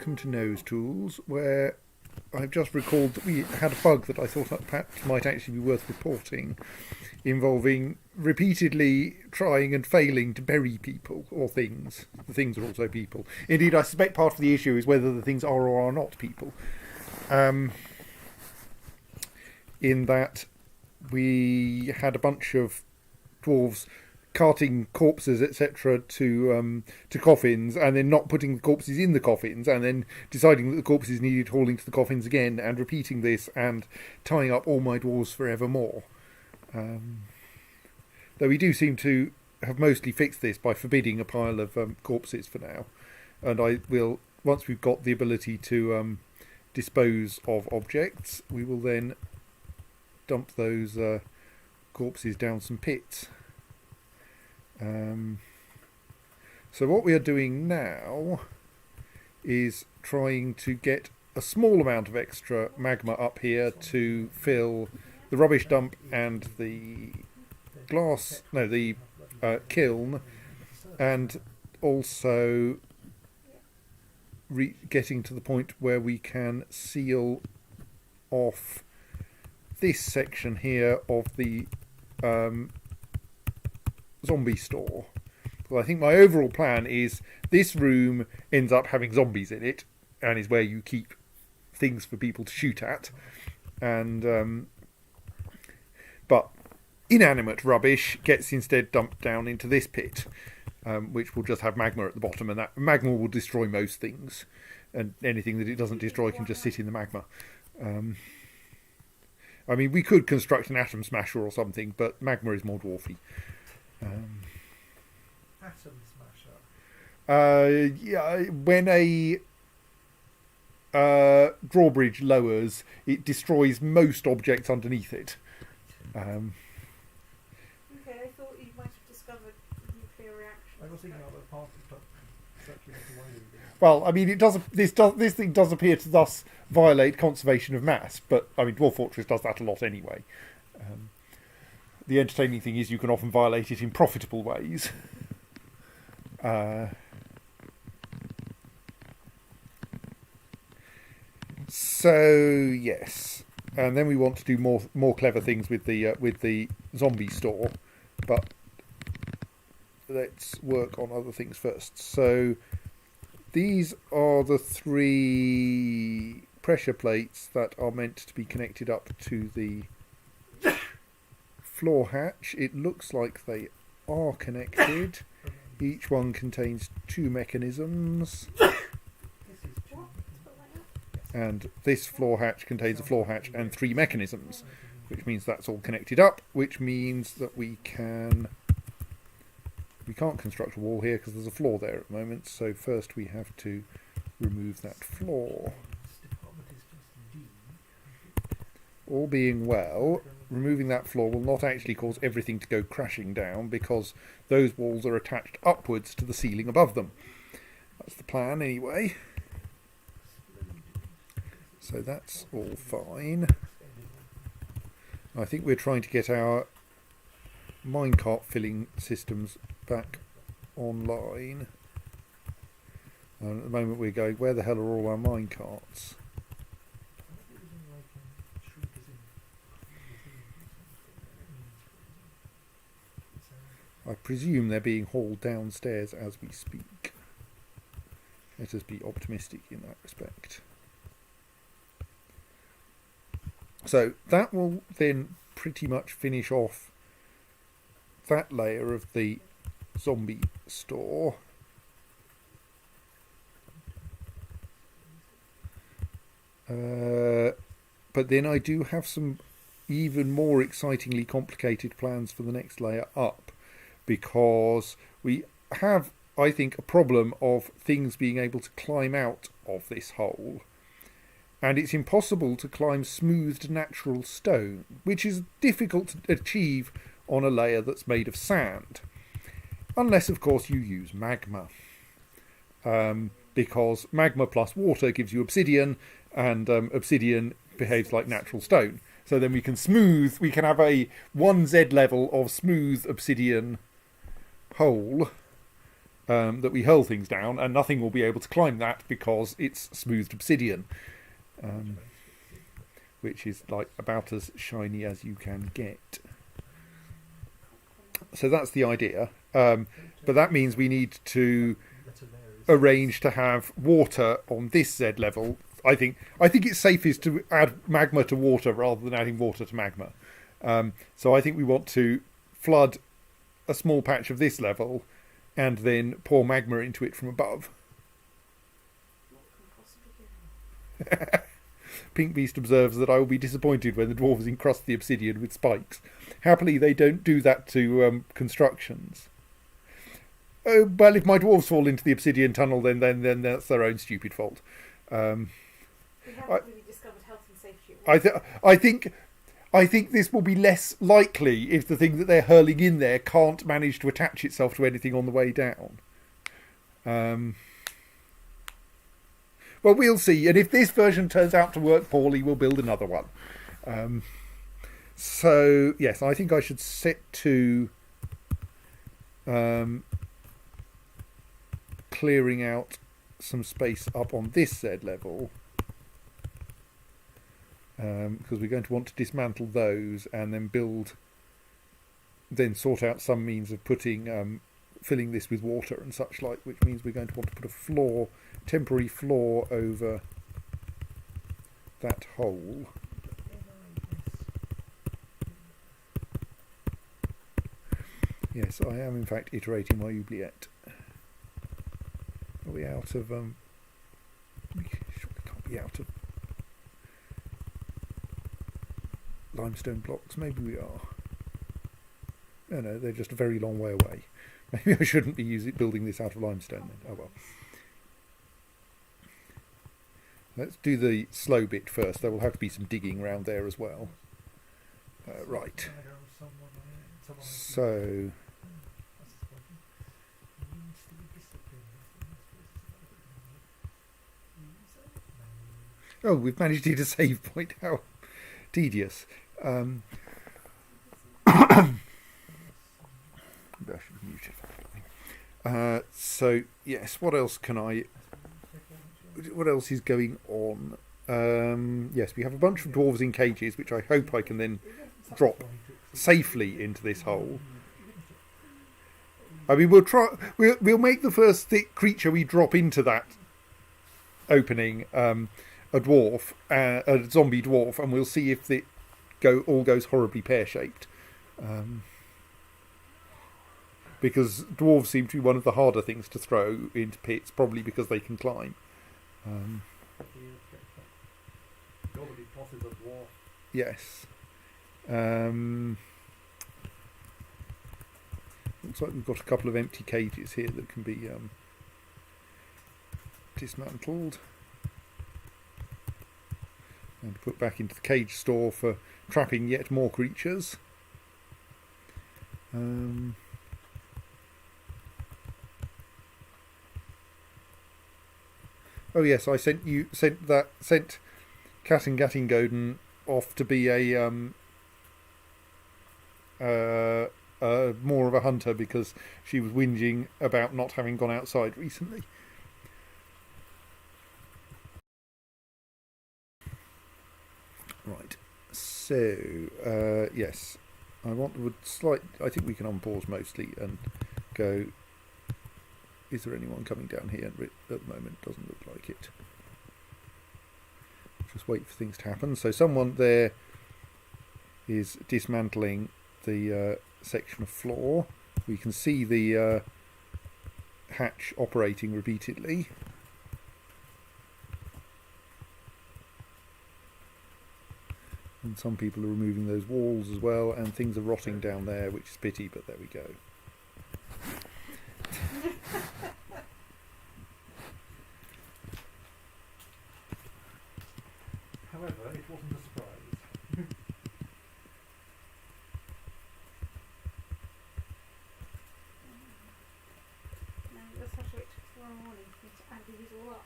welcome to Nosetools, where I've just recalled that we had a bug that I thought perhaps might actually be worth reporting, involving repeatedly trying and failing to bury people or things. The things are also people. Indeed, I suspect part of the issue is whether the things are or are not people. In that we had a bunch of dwarves carting corpses, etc., to coffins, and then not putting the corpses in the coffins, and then deciding that the corpses needed hauling to the coffins again, and repeating this, and tying up all my dwarves forevermore. Though we do seem to have mostly fixed this by forbidding a pile of corpses for now, and I will, once we've got the ability to dispose of objects, we will then dump those corpses down some pits. So what we are doing now is trying to get a small amount of extra magma up here to fill the rubbish dump and the kiln, and also getting to the point where we can seal off this section here of the zombie store. Well, I think my overall plan is this room ends up having zombies in it, and is where you keep things for people to shoot at, and but inanimate rubbish gets instead dumped down into this pit, which will just have magma at the bottom, and that magma will destroy most things, and anything that it doesn't destroy can just sit in the magma. I mean, we could construct an atom smasher or something, but magma is more dwarfy. Atom smasher. Yeah, when a drawbridge lowers, it destroys most objects underneath it. Okay, I thought you might have discovered nuclear reaction. I was thinking of a particle circulating away. Well, I mean, this thing does appear to thus violate conservation of mass, but I mean, Dwarf Fortress does that a lot anyway. The entertaining thing is you can often violate it in profitable ways. So yes, and then we want to do more clever things with the zombie store, but let's work on other things first. So these are the 3 pressure plates that are meant to be connected up to the floor hatch. It looks like they are connected. Each one contains 2 mechanisms, and this floor hatch contains a floor hatch and 3 mechanisms, which means that's all connected up, which means that we can't construct a wall here because there's a floor there at the moment. So first we have to remove that floor. All being well, removing that floor will not actually cause everything to go crashing down, because those walls are attached upwards to the ceiling above them. That's the plan anyway. So that's all fine. I think we're trying to get our minecart filling systems back online. And at the moment we're going, where the hell are all our minecarts? I presume they're being hauled downstairs as we speak. Let us be optimistic in that respect. So that will then pretty much finish off that layer of the zombie store. But then I do have some even more excitingly complicated plans for the next layer up, because we have, I think, a problem of things being able to climb out of this hole. And it's impossible to climb smoothed natural stone, which is difficult to achieve on a layer that's made of sand. Unless, of course, you use magma. Because magma plus water gives you obsidian, and obsidian behaves like natural stone. So then we can have a 1Z level of smooth obsidian hole that we hurl things down, and nothing will be able to climb that because it's smoothed obsidian, which is like about as shiny as you can get. So that's the idea. But that means we need to arrange to have water on this Z level. I think it's safest to add magma to water rather than adding water to magma. So I think we want to flood a small patch of this level and then pour magma into it from above. Pink Beast observes that I will be disappointed when the dwarves encrust the obsidian with spikes. Happily, they don't do that to constructions. Oh, well, if my dwarves fall into the obsidian tunnel, then that's their own stupid fault. We haven't really discovered health and safety. I think this will be less likely if the thing that they're hurling in there can't manage to attach itself to anything on the way down. Well, we'll see. And if this version turns out to work poorly, we'll build another one. So, yes, I think I should set to clearing out some space up on this Z level. Because we're going to want to dismantle those and then sort out some means of filling this with water and such like, which means we're going to want to put a temporary floor over that hole. Yes, I am in fact iterating my oubliette. Are we out of we surely can't be out of limestone blocks? Maybe we are. No, they're just a very long way away. Maybe I shouldn't be building this out of limestone then. Oh well. Let's do the slow bit first. There will have to be some digging around there as well. Right. So. Oh, we've managed to hit a save point. How tedious. I should mute it. So yes, what else is going on? Yes, we have a bunch of dwarves in cages, which I hope I can then drop safely into this hole. I mean, we'll make the first thick creature we drop into that opening a zombie dwarf, and we'll see if it all goes horribly pear-shaped. Because dwarves seem to be one of the harder things to throw into pits, probably because they can climb. Nobody tosses a dwarf. Yes. Looks like we've got a couple of empty cages here that can be dismantled and put back into the cage store for trapping yet more creatures. Oh yes, I sent Kattingattingoden off to be a more of a hunter because she was whinging about not having gone outside recently. Right. So yes, I think we can unpause mostly and go. Is there anyone coming down here? At the moment, doesn't look like it. Just wait for things to happen. So someone there is dismantling the section of floor. We can see the hatch operating repeatedly. And some people are removing those walls as well, and things are rotting down there, which is pity, but there we go. However, it wasn't a surprise. No, let's have to wait till tomorrow morning for me to add these all up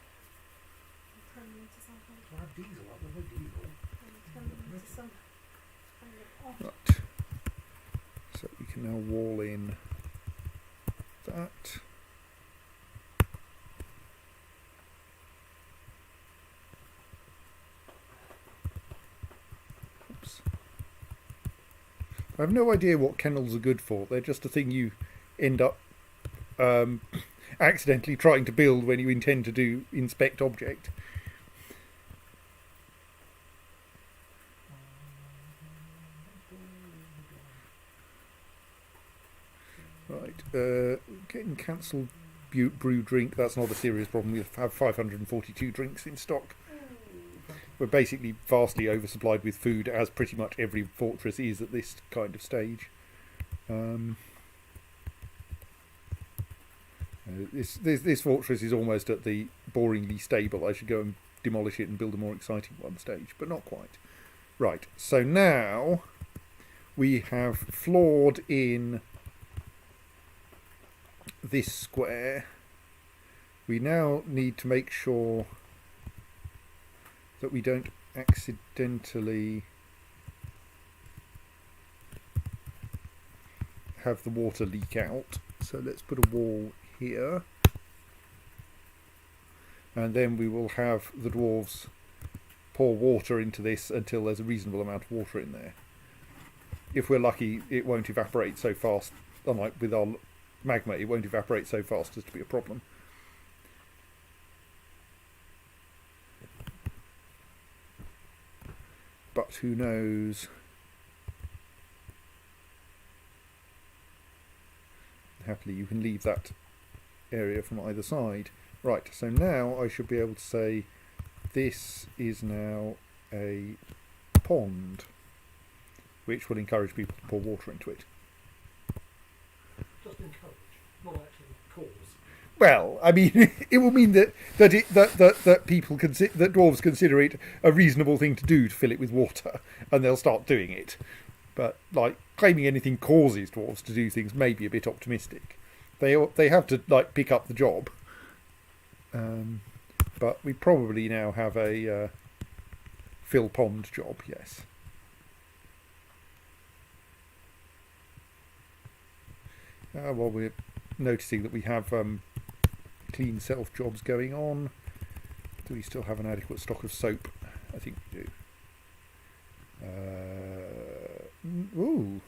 and turn them into something. Do I have diesel up? There's no diesel. And turn them into some kind of off. Right. So we can now wall in that. I have no idea what kennels are good for. They're just a thing you end up accidentally trying to build when you intend to do inspect object. Right, getting cancelled brew drink, that's not a serious problem. We have 542 drinks in stock. We're basically vastly oversupplied with food, as pretty much every fortress is at this kind of stage. This fortress is almost at the boringly stable. I should go and demolish it and build a more exciting one stage, but not quite. Right, so now we have floored in this square. We now need to make sure that we don't accidentally have the water leak out. So let's put a wall here, and then we will have the dwarves pour water into this until there's a reasonable amount of water in there. If we're lucky, it won't evaporate so fast, unlike with our magma, it won't evaporate so fast as to be a problem. But who knows? Happily, you can leave that area from either side. Right, so now I should be able to say this is now a pond, which will encourage people to pour water into it. Just encourage, not actually cause. Well, I mean, it will mean that people that dwarves consider it a reasonable thing to do to fill it with water, and they'll start doing it. But like claiming anything causes dwarves to do things may be a bit optimistic. They have to like pick up the job. But we probably now have a fill pond job. Yes. While we're noticing that we have clean self jobs going on, do we still have an adequate stock of soap? I think we do. Ooh.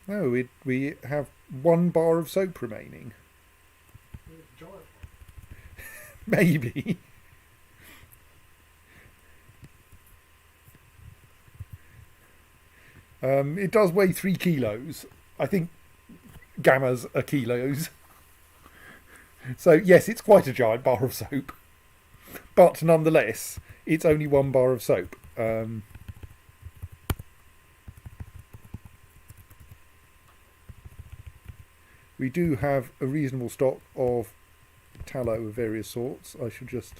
No, we have 1 bar of soap remaining. Giant. Maybe. It does weigh 3 kilos. I think gammas are kilos. So yes, it's quite a giant bar of soap. But nonetheless, it's only 1 bar of soap. We do have a reasonable stock of tallow of various sorts. I should just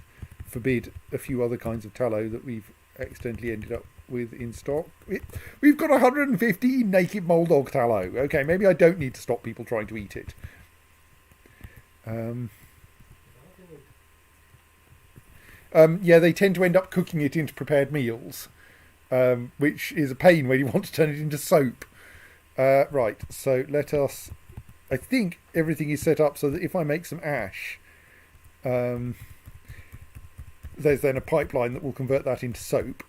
forbid a few other kinds of tallow that we've accidentally ended up with in stock. We've got 115 naked mole dog tallow. Okay, maybe I don't need to stop people trying to eat it. Yeah, they tend to end up cooking it into prepared meals, which is a pain when you want to turn it into soap. Right, so let us... I think everything is set up so that if I make some ash, there's then a pipeline that will convert that into soap.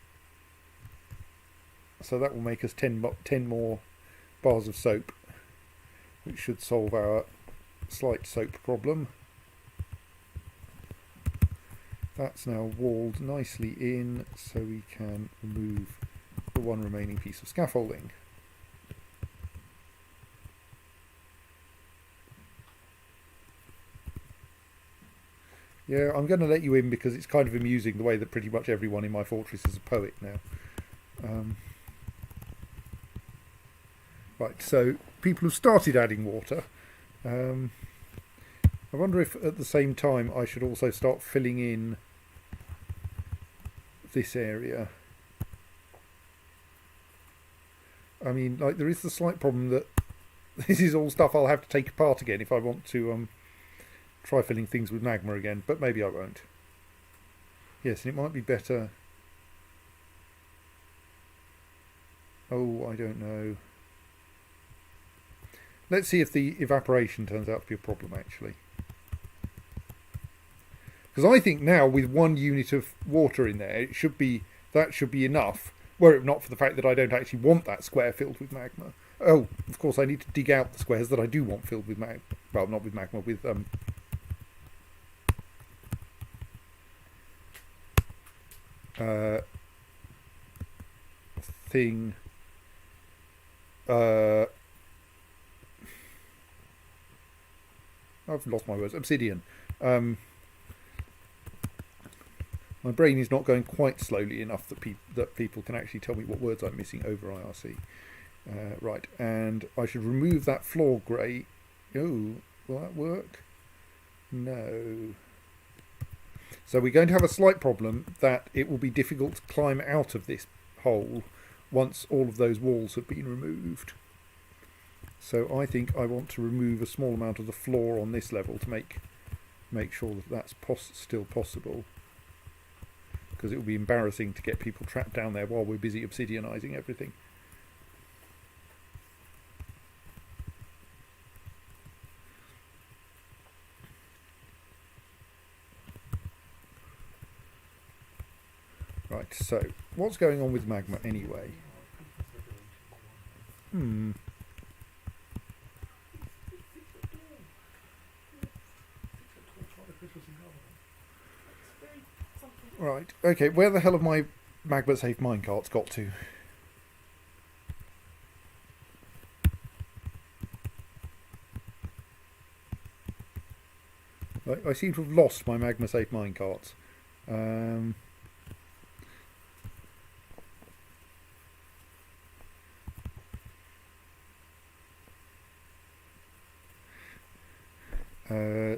So that will make us 10 more bars of soap, which should solve our slight soap problem. That's now walled nicely in, so we can remove the 1 remaining piece of scaffolding. Yeah, I'm going to let you in because it's kind of amusing the way that pretty much everyone in my fortress is a poet now. Right, so people have started adding water. I wonder if at the same time I should also start filling in this area. I mean, like, there is the slight problem that this is all stuff I'll have to take apart again if I want to try filling things with magma again, but maybe I won't. Yes, and it might be better... Oh, I don't know. Let's see if the evaporation turns out to be a problem, actually. Because I think now with 1 unit of water in there, that should be enough. were it not for the fact that I don't actually want that square filled with magma. Oh, of course, I need to dig out the squares that I do want filled with magma. Well, not with magma, with thing. I've lost my words. Obsidian. My brain is not going quite slowly enough that people can actually tell me what words I'm missing over IRC. Right, and I should remove that floor grey. Oh, will that work? No. So we're going to have a slight problem that it will be difficult to climb out of this hole once all of those walls have been removed. So I think I want to remove a small amount of the floor on this level to make sure that that's still possible. Because it will be embarrassing to get people trapped down there while we're busy obsidianizing everything. Right, so what's going on with magma anyway? Right, okay, where the hell have my magma safe minecarts got to? I seem to have lost my magma safe minecarts.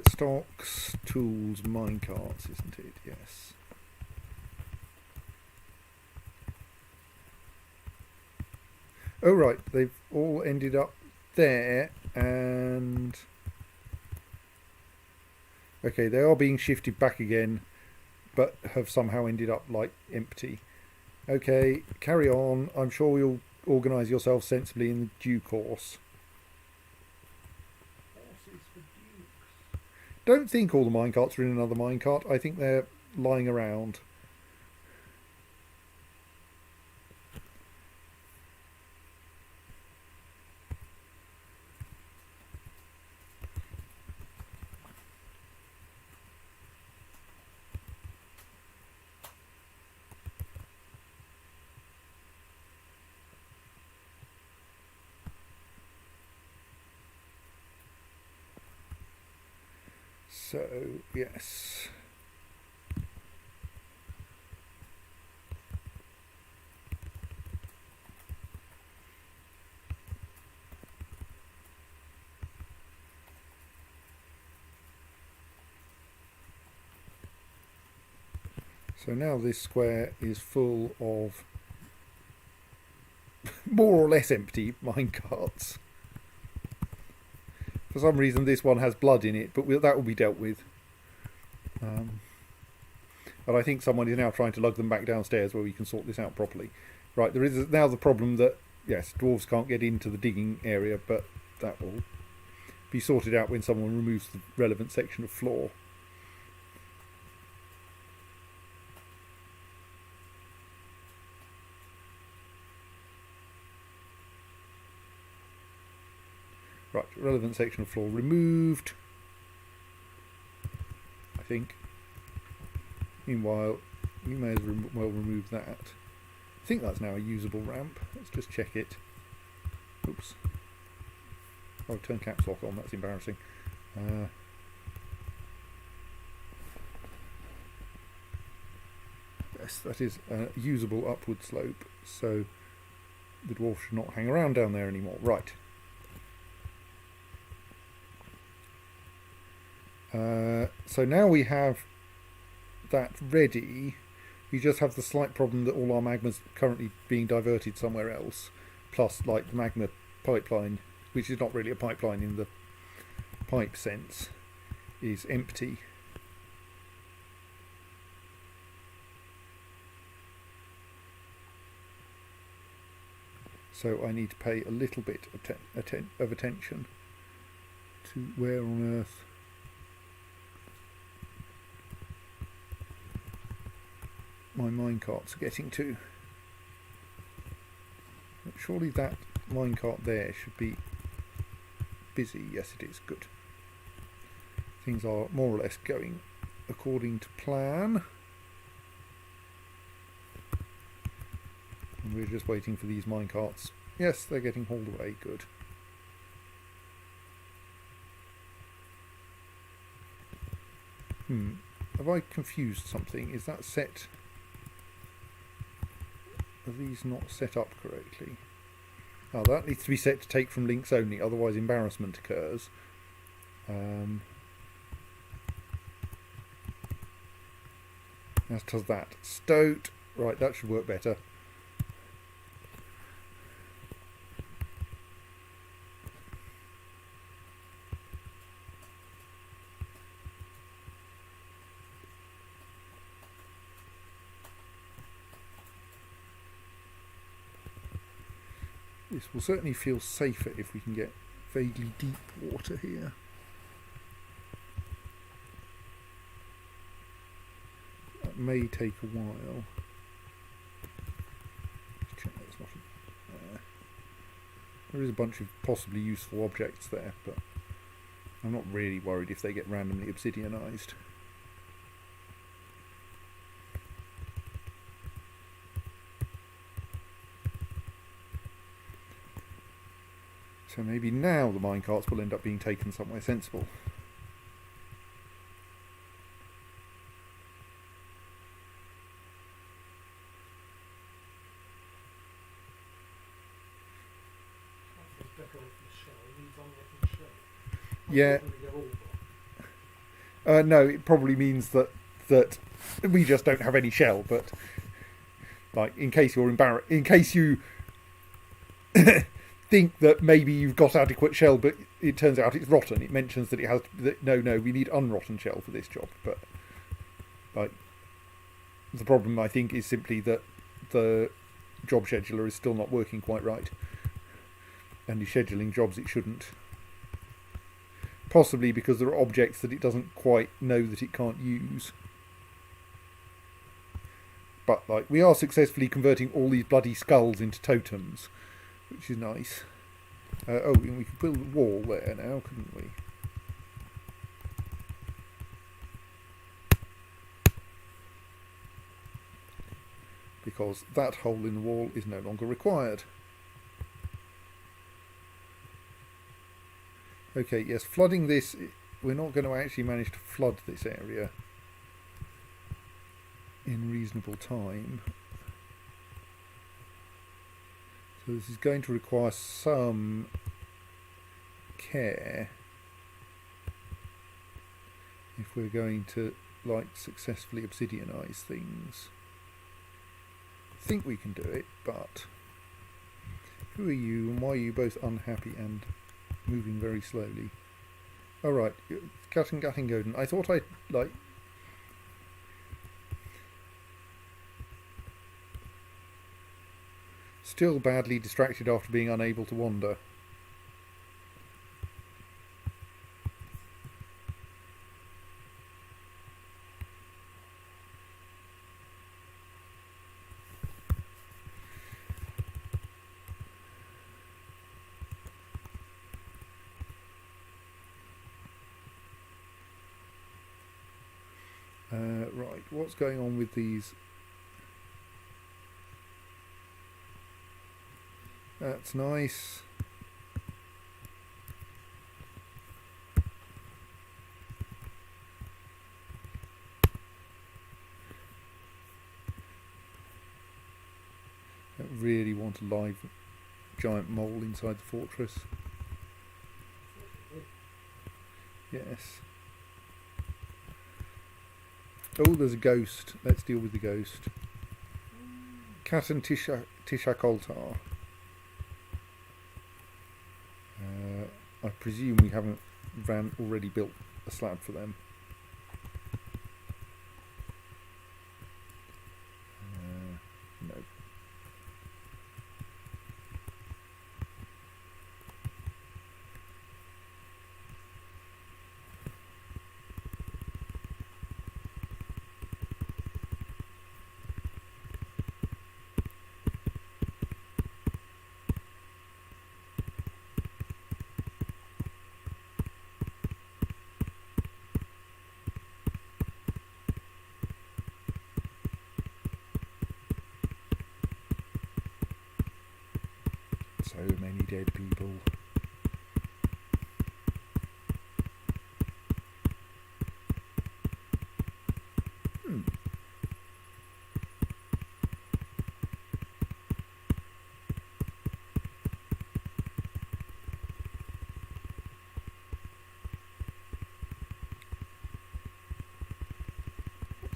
Stocks, tools, minecarts, isn't it? Yes. Oh right, they've all ended up there, and okay, they are being shifted back again, but have somehow ended up like empty. Okay, carry on. I'm sure you'll organise yourself sensibly in due course. Don't think all the minecarts are in another minecart. I think they're lying around. So, yes. So now this square is full of more or less empty minecarts. For some reason this one has blood in it, but that will be dealt with. And I think someone is now trying to lug them back downstairs where we can sort this out properly. Right, there is now the problem that, yes, dwarves can't get into the digging area, but that will be sorted out when someone removes the relevant section of floor. Right, relevant section of floor removed, I think. Meanwhile, we may as well remove that. I think that's now a usable ramp. Let's just check it. Oops. Oh, turn caps lock on, that's embarrassing. Yes, that is a usable upward slope, so the dwarf should not hang around down there anymore. Right. So now we have that ready. We just have the slight problem that all our magma's currently being diverted somewhere else, plus like the magma pipeline, which is not really a pipeline in the pipe sense, is empty. So I need to pay a little bit of attention to where on earth my minecarts are getting to. Surely that minecart there should be busy. Yes, it is. Good. Things are more or less going according to plan. And we're just waiting for these minecarts. Yes, they're getting hauled away. Good. Have I confused something? Is that set... Are these not set up correctly? Oh, that needs to be set to take from links only, otherwise embarrassment occurs. As does that. Stoat. Right, that should work better. This will certainly feel safer if we can get vaguely deep water here. That may take a while. Check that's not there is a bunch of possibly useful objects there, but I'm not really worried if they get randomly obsidianized. So maybe now the minecarts will end up being taken somewhere sensible. Yeah. No, it probably means that we just don't have any shell. But like, in case you're embarrassed, in case you think that maybe you've got adequate shell, but it turns out it's rotten. It mentions that it has. No, we need unrotten shell for this job. But like, the problem I think is simply that the job scheduler is still not working quite right, and is scheduling jobs it shouldn't. Possibly because there are objects that it doesn't quite know that it can't use. But like, we are successfully converting all these bloody skulls into totems, which is nice. Oh, and we could build a wall there now, couldn't we? Because that hole in the wall is no longer required. Okay, yes, flooding this, we're not going to actually manage to flood this area in reasonable time. So this is going to require some care if we're going to, like, successfully obsidianize things. I think we can do it, but who are you and why are you both unhappy and moving very slowly? Alright, Gutting Godin. I thought I'd, like... Still badly distracted after being unable to wander. Right, what's going on with these? That's nice. I don't really want a live giant mole inside the fortress. Yes. Oh, there's a ghost. Let's deal with the ghost. Cat and Tishakoltar. I presume we haven't already built a slab for them. No. So many dead people.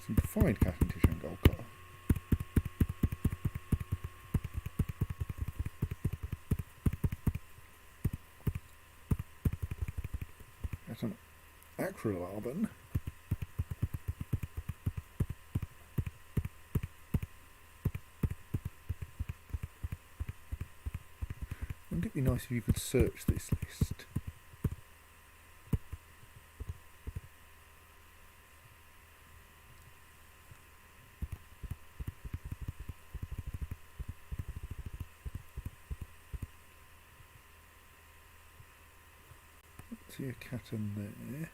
Seem to find cat and tissue and gold car. That's an acrylarban. Wouldn't it be nice if you could search this list? See a cat in there.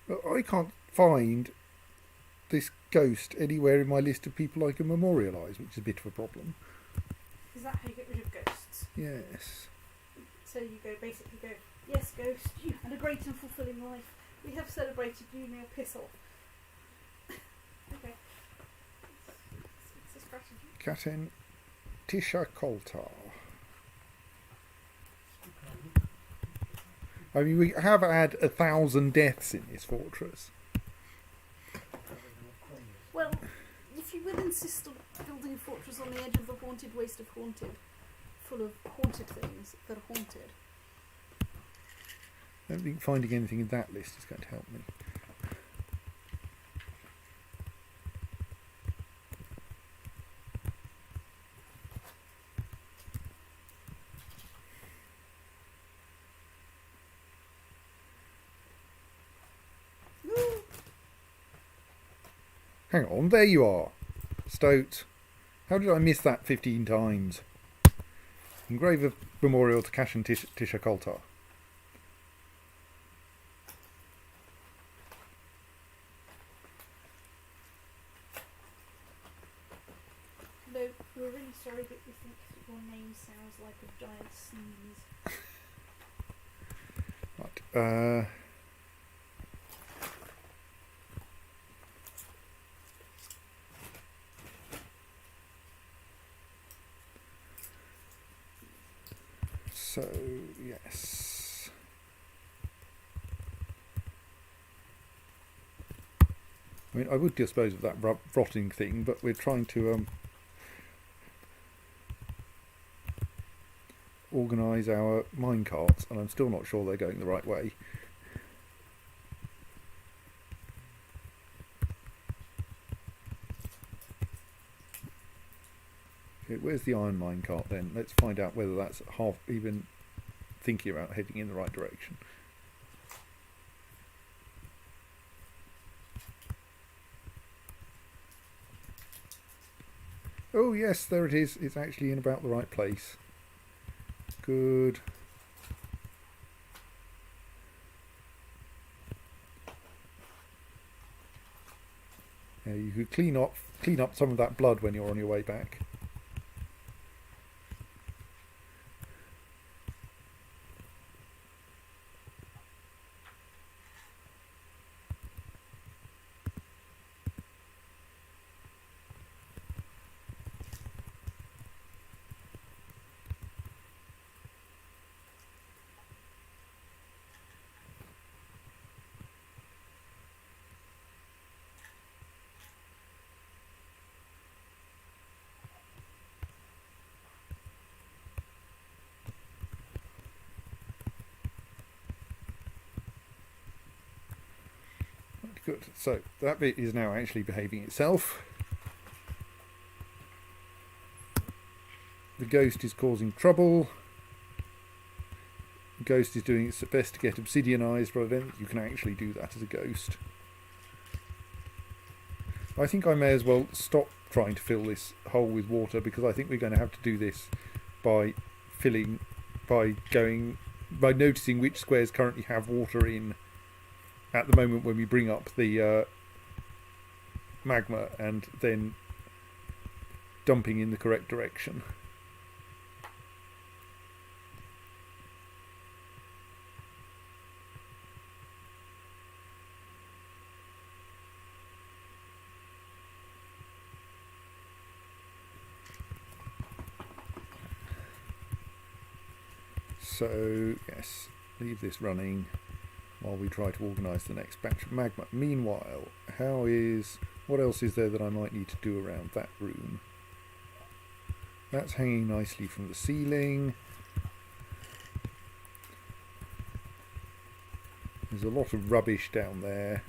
But I can't find this ghost anywhere in my list of people I can memorialise, which is a bit of a problem. Is that how you get rid of ghosts? Yes. So you basically go, yes, ghost, you had a great and fulfilling life. We have celebrated you, now piss off. Okay. It's a strategy. Katen Tisha Koltar. I mean, we have had 1,000 deaths in this fortress. Well, if you will insist on building a fortress on the edge of the haunted waste of haunted, full of haunted things that are haunted. I don't think finding anything in that list is going to help me. Hang on, there you are. Stoat. How did I miss that 15 times? Engrave a memorial to Katen Tisha Koltar. No, we're really sorry, but we think your name sounds like a giant sneeze. Right, so, yes. I mean, I would dispose of that rotting thing, but we're trying to organise our minecarts, and I'm still not sure they're going the right way. Okay, where's the iron minecart then? Let's find out whether that's half even thinking about heading in the right direction. Oh yes, there it is. It's actually in about the right place. Good. Yeah, you could clean up some of that blood when you're on your way back. good. So that bit is now actually behaving itself. The ghost is causing trouble. The ghost is doing its best to get obsidianized, but I don't think you can actually do that as a ghost. I think I may as well stop trying to fill this hole with water, because I think we're going to have to do this by noticing which squares currently have water in at the moment when we bring up the magma, and then dumping in the correct direction. So, yes, leave this running while we try to organise the next batch of magma. Meanwhile, what else is there that I might need to do around that room? That's hanging nicely from the ceiling. There's a lot of rubbish down there,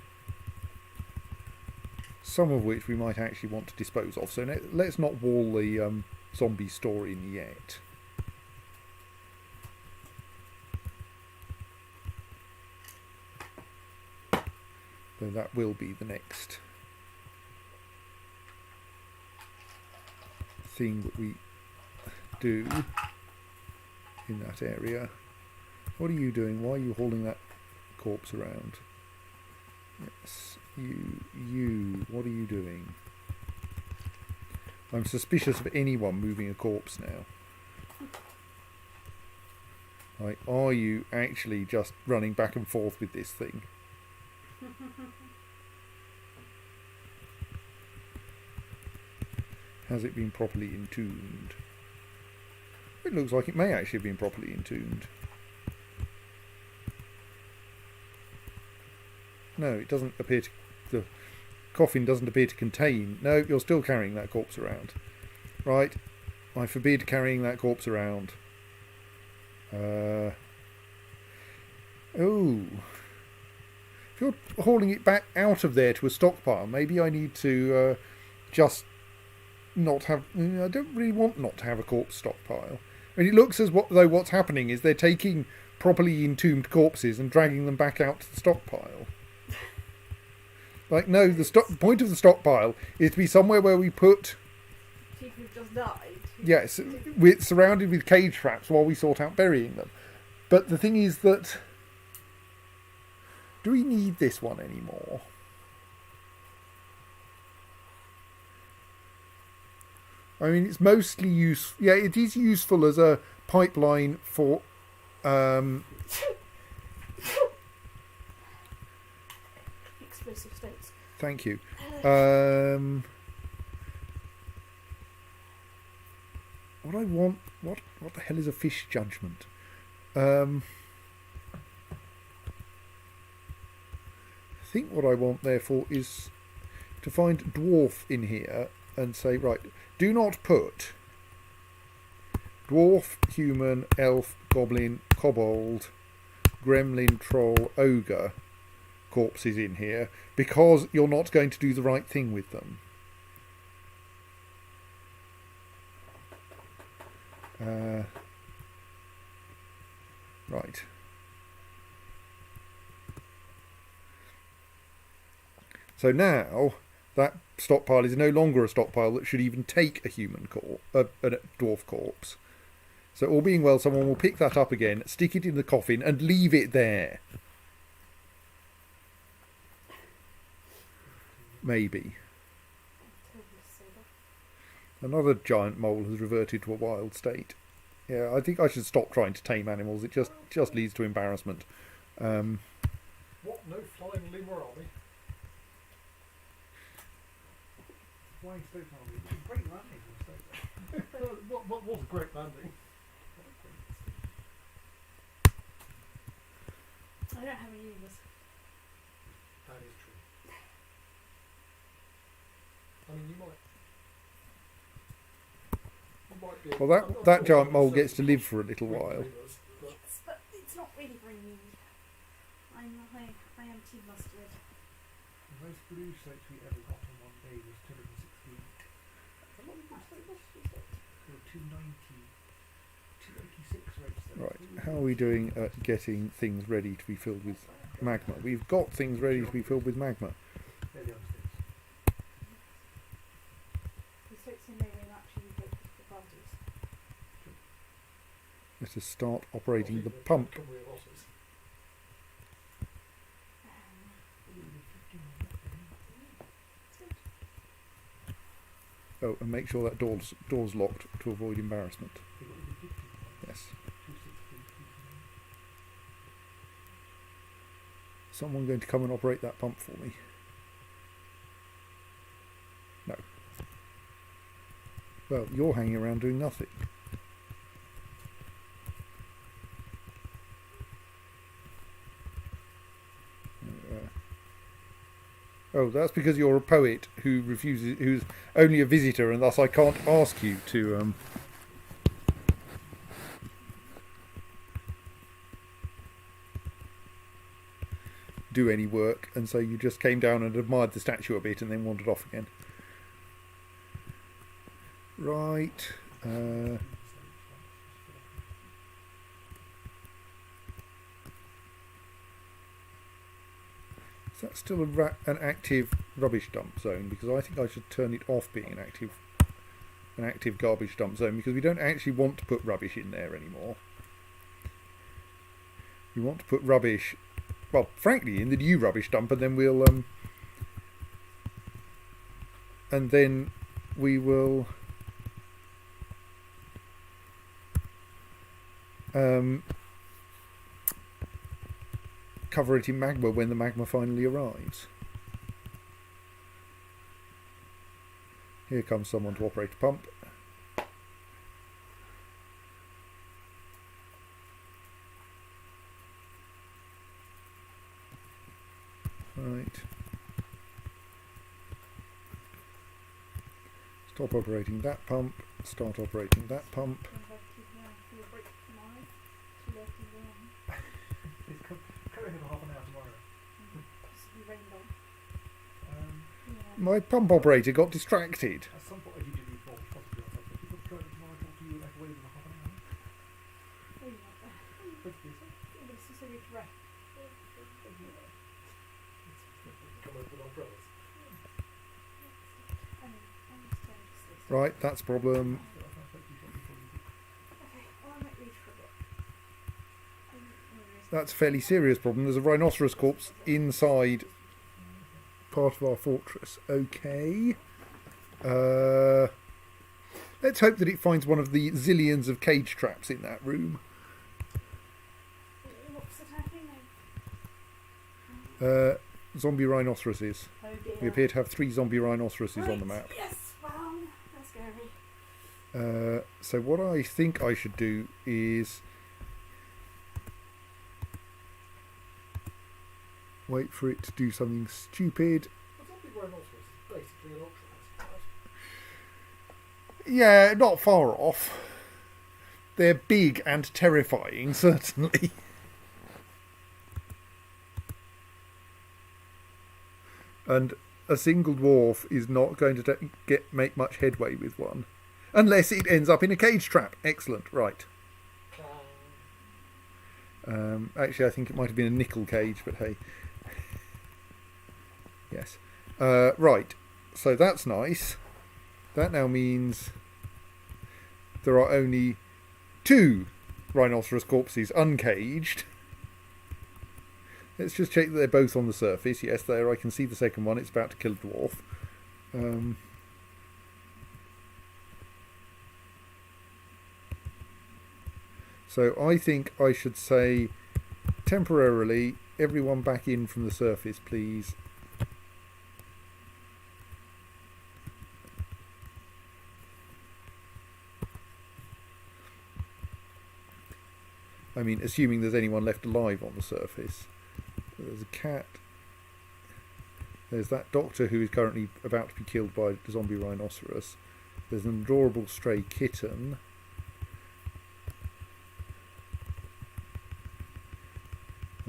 some of which we might actually want to dispose of. So let's not wall the zombie store in yet. So that will be the next thing that we do in that area. What are you doing? Why are you hauling that corpse around? Yes, you, what are you doing? I'm suspicious of anyone moving a corpse now. Like, are you actually just running back and forth with this thing? Has it been properly entombed? It looks like it may actually have been properly entombed. No, it doesn't appear to... The coffin doesn't appear to contain... No, you're still carrying that corpse around. Right. I forbid carrying that corpse around. Oh. If you're hauling it back out of there to a stockpile, maybe I need to just not have... I don't really want not to have a corpse stockpile. I mean, it looks as though what's happening is they're taking properly entombed corpses and dragging them back out to the stockpile. Like, no, the point of the stockpile is to be somewhere where we put... People who've just died. Yes, we're surrounded with cage traps while we sort out burying them. But the thing is that... Do we need this one anymore? I mean, it's mostly useful. Yeah, it is useful as a pipeline for... Explosive states. Thank you. What I want... What the hell is a fish judgment? I think what I want, therefore, is to find dwarf in here and say, right, do not put dwarf, human, elf, goblin, kobold, gremlin, troll, ogre corpses in here, because you're not going to do the right thing with them. Right. So now that stockpile is no longer a stockpile that should even take a human a dwarf corpse. So all being well, someone will pick that up again, stick it in the coffin, and leave it there. Maybe. Another giant mole has reverted to a wild state. Yeah, I think I should stop trying to tame animals. It just leads to embarrassment. What? No flying lemur army? Flying state army. Great landing in the state. What was a great landing? I don't have any lemurs. That is true. I mean, you might be Well, that giant mole gets to live for a little while. Yes, but it's not really very mean. I am team mustard. most blue soaps we ever got on one day was 268. A lot of blue soaps. There were 290, 286 red soaps. Right, how are we doing at getting things ready to be filled with magma? We've got things ready to be filled with magma. They're the upstairs. The soaps in there will actually go for parties. Let us start operating the pump. Oh, and make sure that door's locked to avoid embarrassment. Yes. Someone going to come and operate that pump for me? No. Well, you're hanging around doing nothing. Oh, that's because you're a poet who refuses, who's only a visitor, and thus I can't ask you to do any work, and so you just came down and admired the statue a bit and then wandered off again. Right. Is that still an active rubbish dump zone? Because I think I should turn it off being an active garbage dump zone, because we don't actually want to put rubbish in there anymore. We want to put rubbish, well, frankly, in the new rubbish dump, and then we'll cover it in magma when the magma finally arrives. Here comes someone to operate a pump. Right. Stop operating that pump. Start operating that pump. My pump operator got distracted. At some point, I did do before, possibly outside. If you could go tomorrow, talk to you like away in half an hour. Come over with umbrellas. Right, that's a problem. That's a fairly serious problem. There's a rhinoceros corpse inside part of our fortress. Okay. Let's hope that it finds one of the zillions of cage traps in that room. What's attacking? Zombie rhinoceroses. Oh dear. We appear to have 3 zombie rhinoceroses on the map. Yes, well, that's scary. So what I think I should do is wait for it to do something stupid. Basically an ultra. Yeah, not far off. They're big and terrifying, certainly. And a single dwarf is not going to make much headway with one. Unless it ends up in a cage trap. Excellent, right. Actually, I think it might have been a nickel cage, but hey. Yes. Right. So that's nice. That now means there are only 2 rhinoceros corpses uncaged. Let's just check that they're both on the surface. Yes, there. I can see the second one. It's about to kill a dwarf. So I think I should say temporarily, everyone back in from the surface, please. I mean, assuming there's anyone left alive on the surface. There's a cat. There's that doctor who is currently about to be killed by a zombie rhinoceros. There's an adorable stray kitten.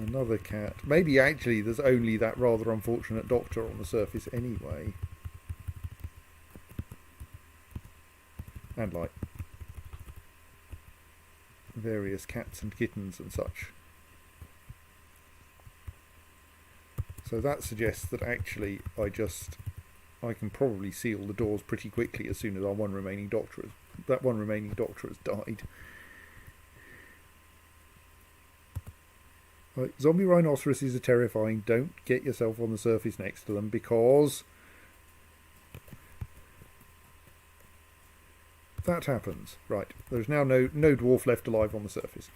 Another cat. Maybe actually there's only that rather unfortunate doctor on the surface anyway. And like various cats and kittens and such. So that suggests that actually I can probably seal the doors pretty quickly as soon as that one remaining doctor has died. Right, zombie rhinoceroses are terrifying. Don't get yourself on the surface next to them because that happens. Right, there's now no dwarf left alive on the surface.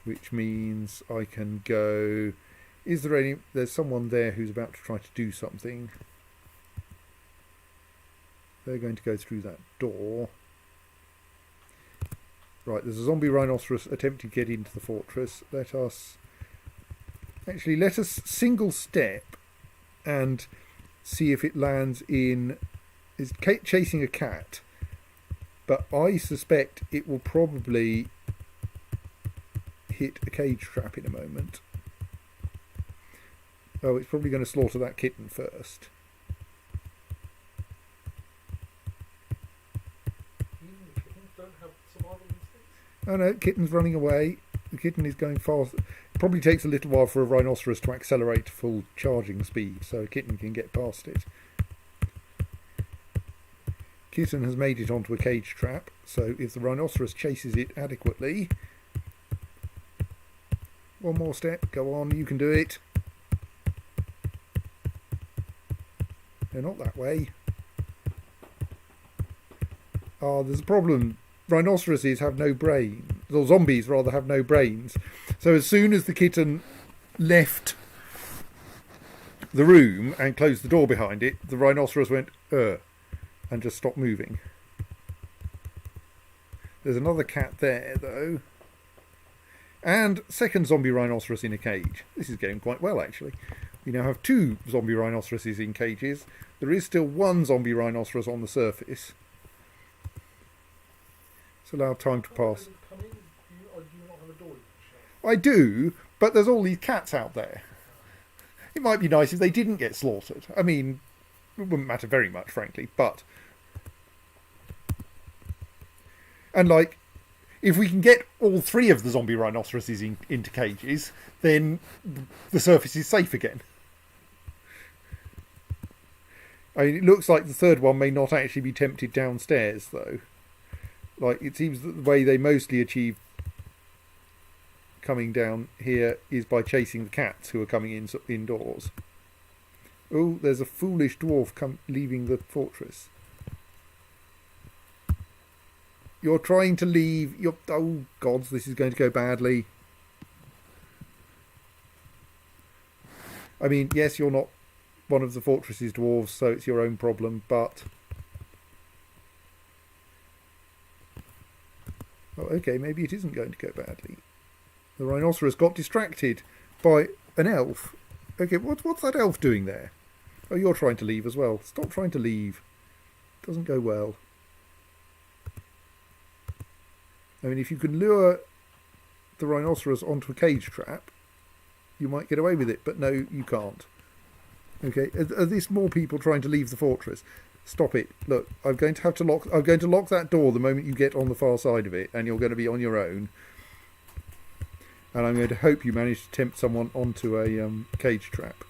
Which means I can go... There's someone there who's about to try to do something. They're going to go through that door. Right, there's a zombie rhinoceros attempting to get into the fortress. Let us single step and see if it lands in... It's chasing a cat, but I suspect it will probably hit a cage trap in a moment. Oh, it's probably going to slaughter that kitten first. Kittens don't have survival instincts. Oh no, kitten's running away. The kitten is going fast. It probably takes a little while for a rhinoceros to accelerate to full charging speed, so a kitten can get past it. Kitten has made it onto a cage trap, so if the rhinoceros chases it adequately... One more step, go on, you can do it. No, not that way. Ah, there's a problem. Rhinoceroses have no brain. Or zombies, rather, have no brains. So as soon as the kitten left the room and closed the door behind it, the rhinoceros went, and just stopped moving. There's another cat there, though. And second zombie rhinoceros in a cage. This is going quite well, actually. We now have 2 zombie rhinoceroses in cages. There is still 1 zombie rhinoceros on the surface. It's allowed time to pass. Come in, or do you not have a door you can shut? I do, but there's all these cats out there. It might be nice if they didn't get slaughtered. I mean, it wouldn't matter very much, frankly, but... And, like, if we can get all 3 of the zombie rhinoceroses into cages, then the surface is safe again. I mean, it looks like the third one may not actually be tempted downstairs, though. Like, it seems that the way they mostly achieve coming down here is by chasing the cats who are coming indoors. Oh, there's a foolish dwarf leaving the fortress. You're trying to leave. Oh, gods, this is going to go badly. I mean, yes, you're not one of the fortress's dwarves, so it's your own problem, but... Oh, okay, maybe it isn't going to go badly. The rhinoceros got distracted by an elf. Okay, what's that elf doing there? Oh, you're trying to leave as well. Stop trying to leave. Doesn't go well. I mean, if you can lure the rhinoceros onto a cage trap, you might get away with it, but no, you can't. Okay, are there more people trying to leave the fortress? Stop it. Look, I'm going to lock that door the moment you get on the far side of it, and you're going to be on your own. And I'm going to hope you manage to tempt someone onto a cage trap.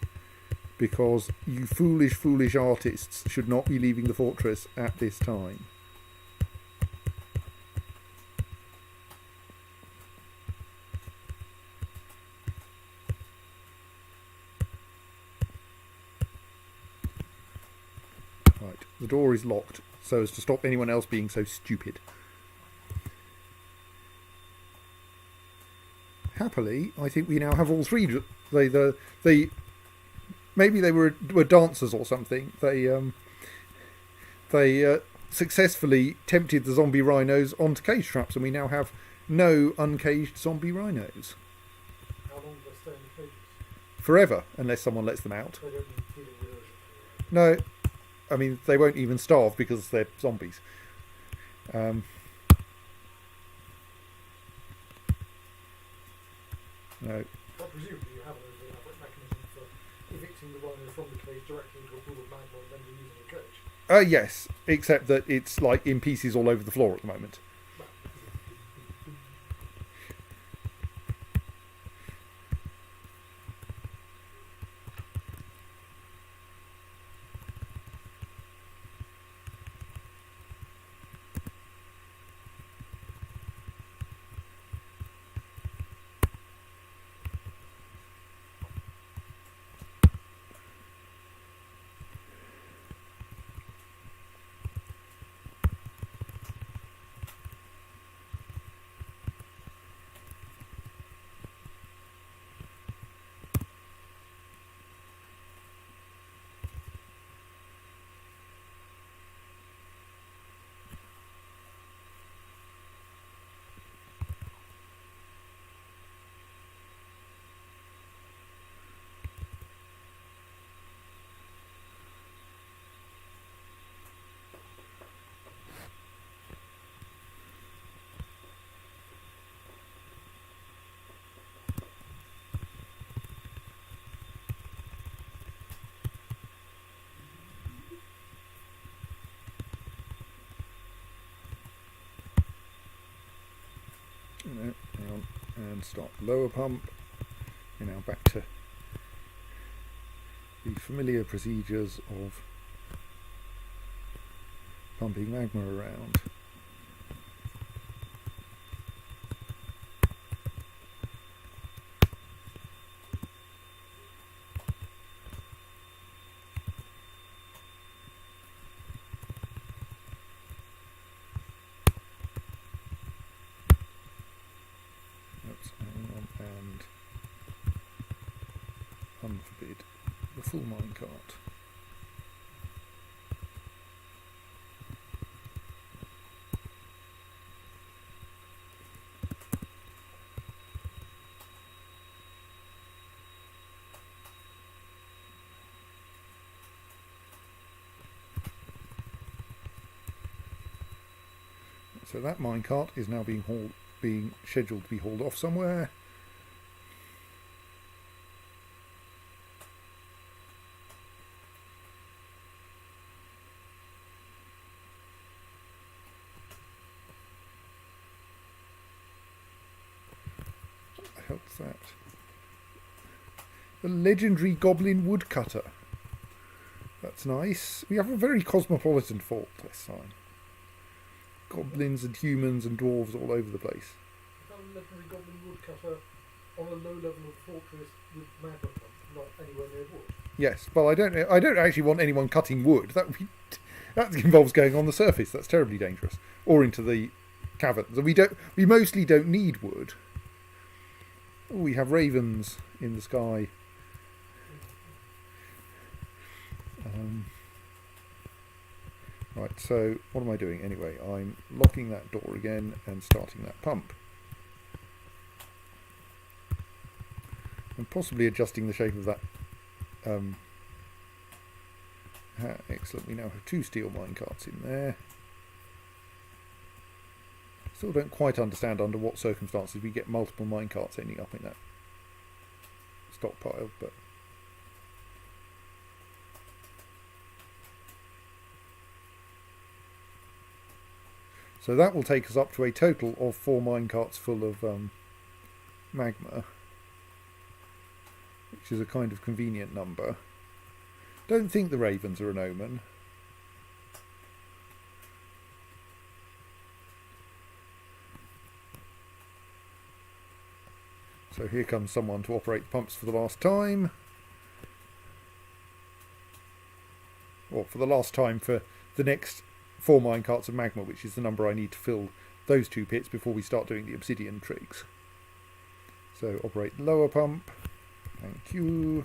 Because you foolish, foolish artists should not be leaving the fortress at this time. Right, the door is locked so as to stop anyone else being so stupid. Happily, I think we now have all 3. They maybe they were dancers or something. They successfully tempted the zombie rhinos onto cage traps, and we now have no uncaged zombie rhinos. How long do they stay in the cages? Forever, unless someone lets them out. They don't need feeding with urgent. No, I mean, they won't even starve because they're zombies. No. But presumably you have an elaborate mechanism for evicting the rhino from the cage directly into a pool of magma and then reusing a cage. Yes, except that it's like in pieces all over the floor at the moment. Well, Hang on, and start the lower pump. You're now back to the familiar procedures of pumping magma around. And unforbid the full minecart. So that minecart is now being scheduled to be hauled off somewhere. What the hell's that? The legendary goblin woodcutter. That's nice. We have a very cosmopolitan fort this time. Goblins and humans and dwarves all over the place. I found a legendary goblin woodcutter on a low level of fortress with magma pump, not anywhere near wood. Yes, well, I don't actually want anyone cutting wood. That involves going on the surface. That's terribly dangerous. Or into the caverns. And we mostly don't need wood. Oh, we have ravens in the sky. Right, so what am I doing anyway? I'm locking that door again and starting that pump. And possibly adjusting the shape of that. Excellent, we now have 2 steel minecarts in there. Still don't quite understand under what circumstances we get multiple minecarts ending up in that stockpile, but so that will take us up to a total of 4 minecarts full of magma, which is a kind of convenient number. Don't think the ravens are an omen. So here comes someone to operate the pumps for the last time. Or for the last time for the next 4 minecarts of magma, which is the number I need to fill those 2 pits before we start doing the obsidian trigs. So operate the lower pump. Thank you.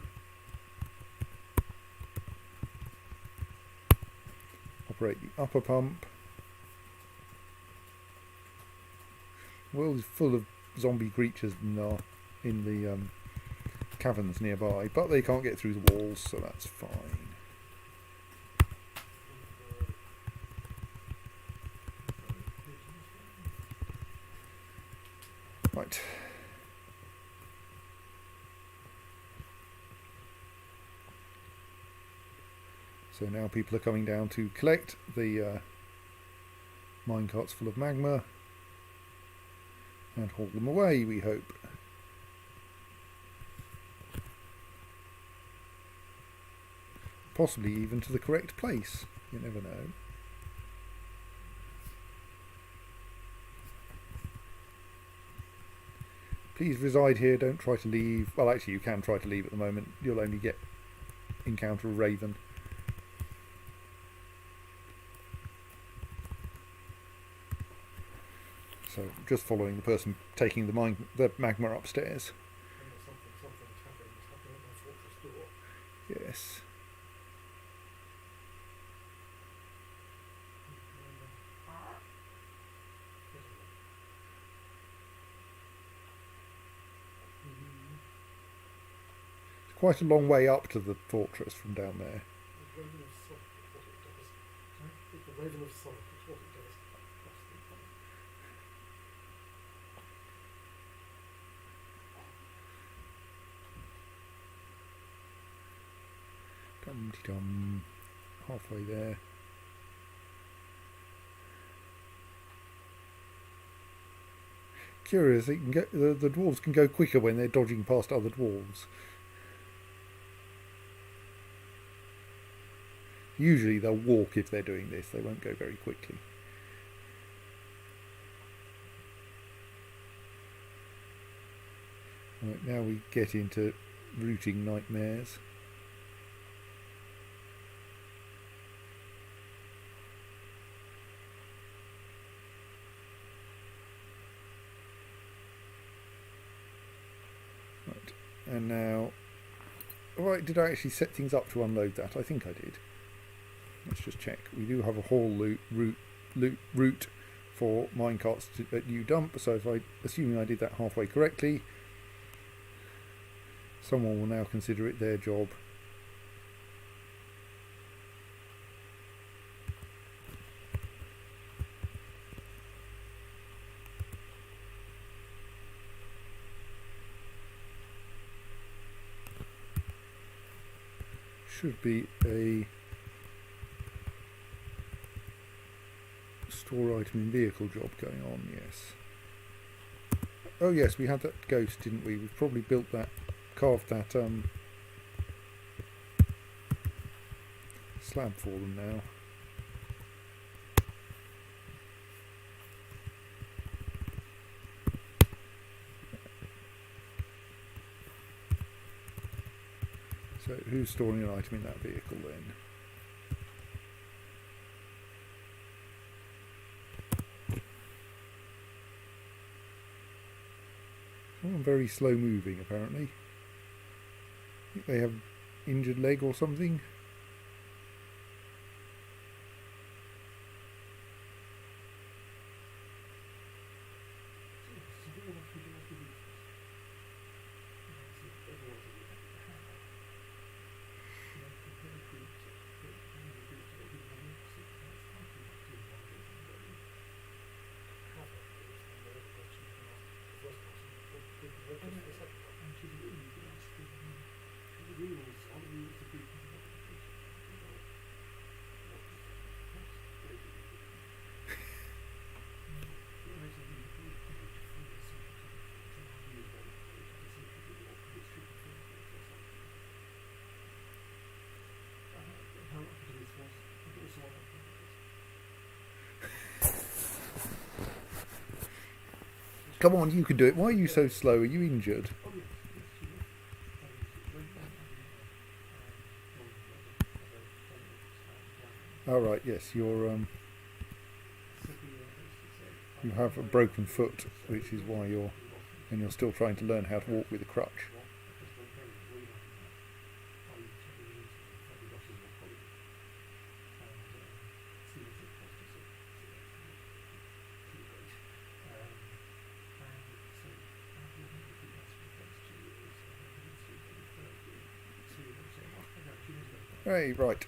Operate the upper pump. The world is full of zombie creatures in the caverns nearby, but they can't get through the walls, so that's fine. Right. So now people are coming down to collect the minecarts full of magma and haul them away, we hope. Possibly even to the correct place. You never know. Please reside here, don't try to leave. Well, actually you can try to leave at the moment. You'll only encounter a raven. So just following the person taking the magma upstairs. Something's happening. It's happening at my fortress door. Yes. It's quite a long way up to the fortress from down there. The Raven of Sonic, it's what it does. Sorry? It's the Raven of Sonic, it's what it does. That's the point. Dum-de-dum. Halfway there. Curious, it can the dwarves can go quicker when they're dodging past other dwarves. Usually they'll walk if they're doing this, they won't go very quickly. Right, now we get into routing nightmares. Right, and now, right, did I actually set things up to unload that? I think I did. Let's just check. We do have a haul route for minecarts at New Dump, so assuming I did that halfway correctly, someone will now consider it their job. Should be a store item in vehicle job going on, yes. Oh yes, we had that ghost, didn't we? We've probably built that, carved that slab for them now. So who's storing an item in that vehicle then? Someone very slow moving apparently. I think they have injured leg or something. Come on, you can do it. Why are you so slow? Are you injured? Oh right, yes, you have a broken foot, which is why you're still trying to learn how to walk with a crutch. Hey, right.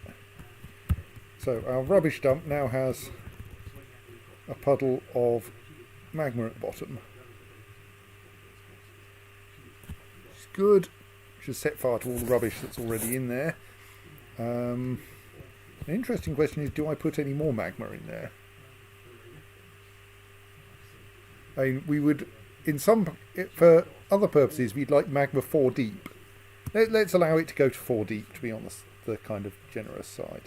So our rubbish dump now has a puddle of magma at the bottom. Which is good. Just set fire to all the rubbish that's already in there. An interesting question is, do I put any more magma in there? I mean, we would, for other purposes, we'd like magma 4 deep. Let's allow it to go to 4 deep, to be on the kind of generous side.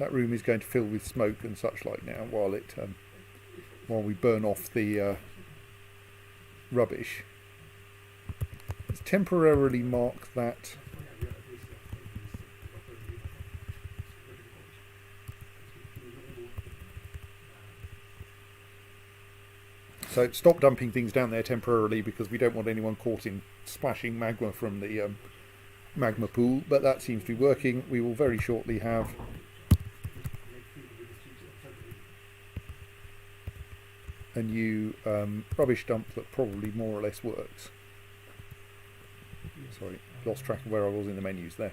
That room is going to fill with smoke and such like now while we burn off the rubbish. Let's temporarily mark that. So stop dumping things down there temporarily because we don't want anyone caught in splashing magma from the magma pool, but that seems to be working. We will very shortly have a new rubbish dump that probably more or less works. Sorry, lost track of where I was in the menus there.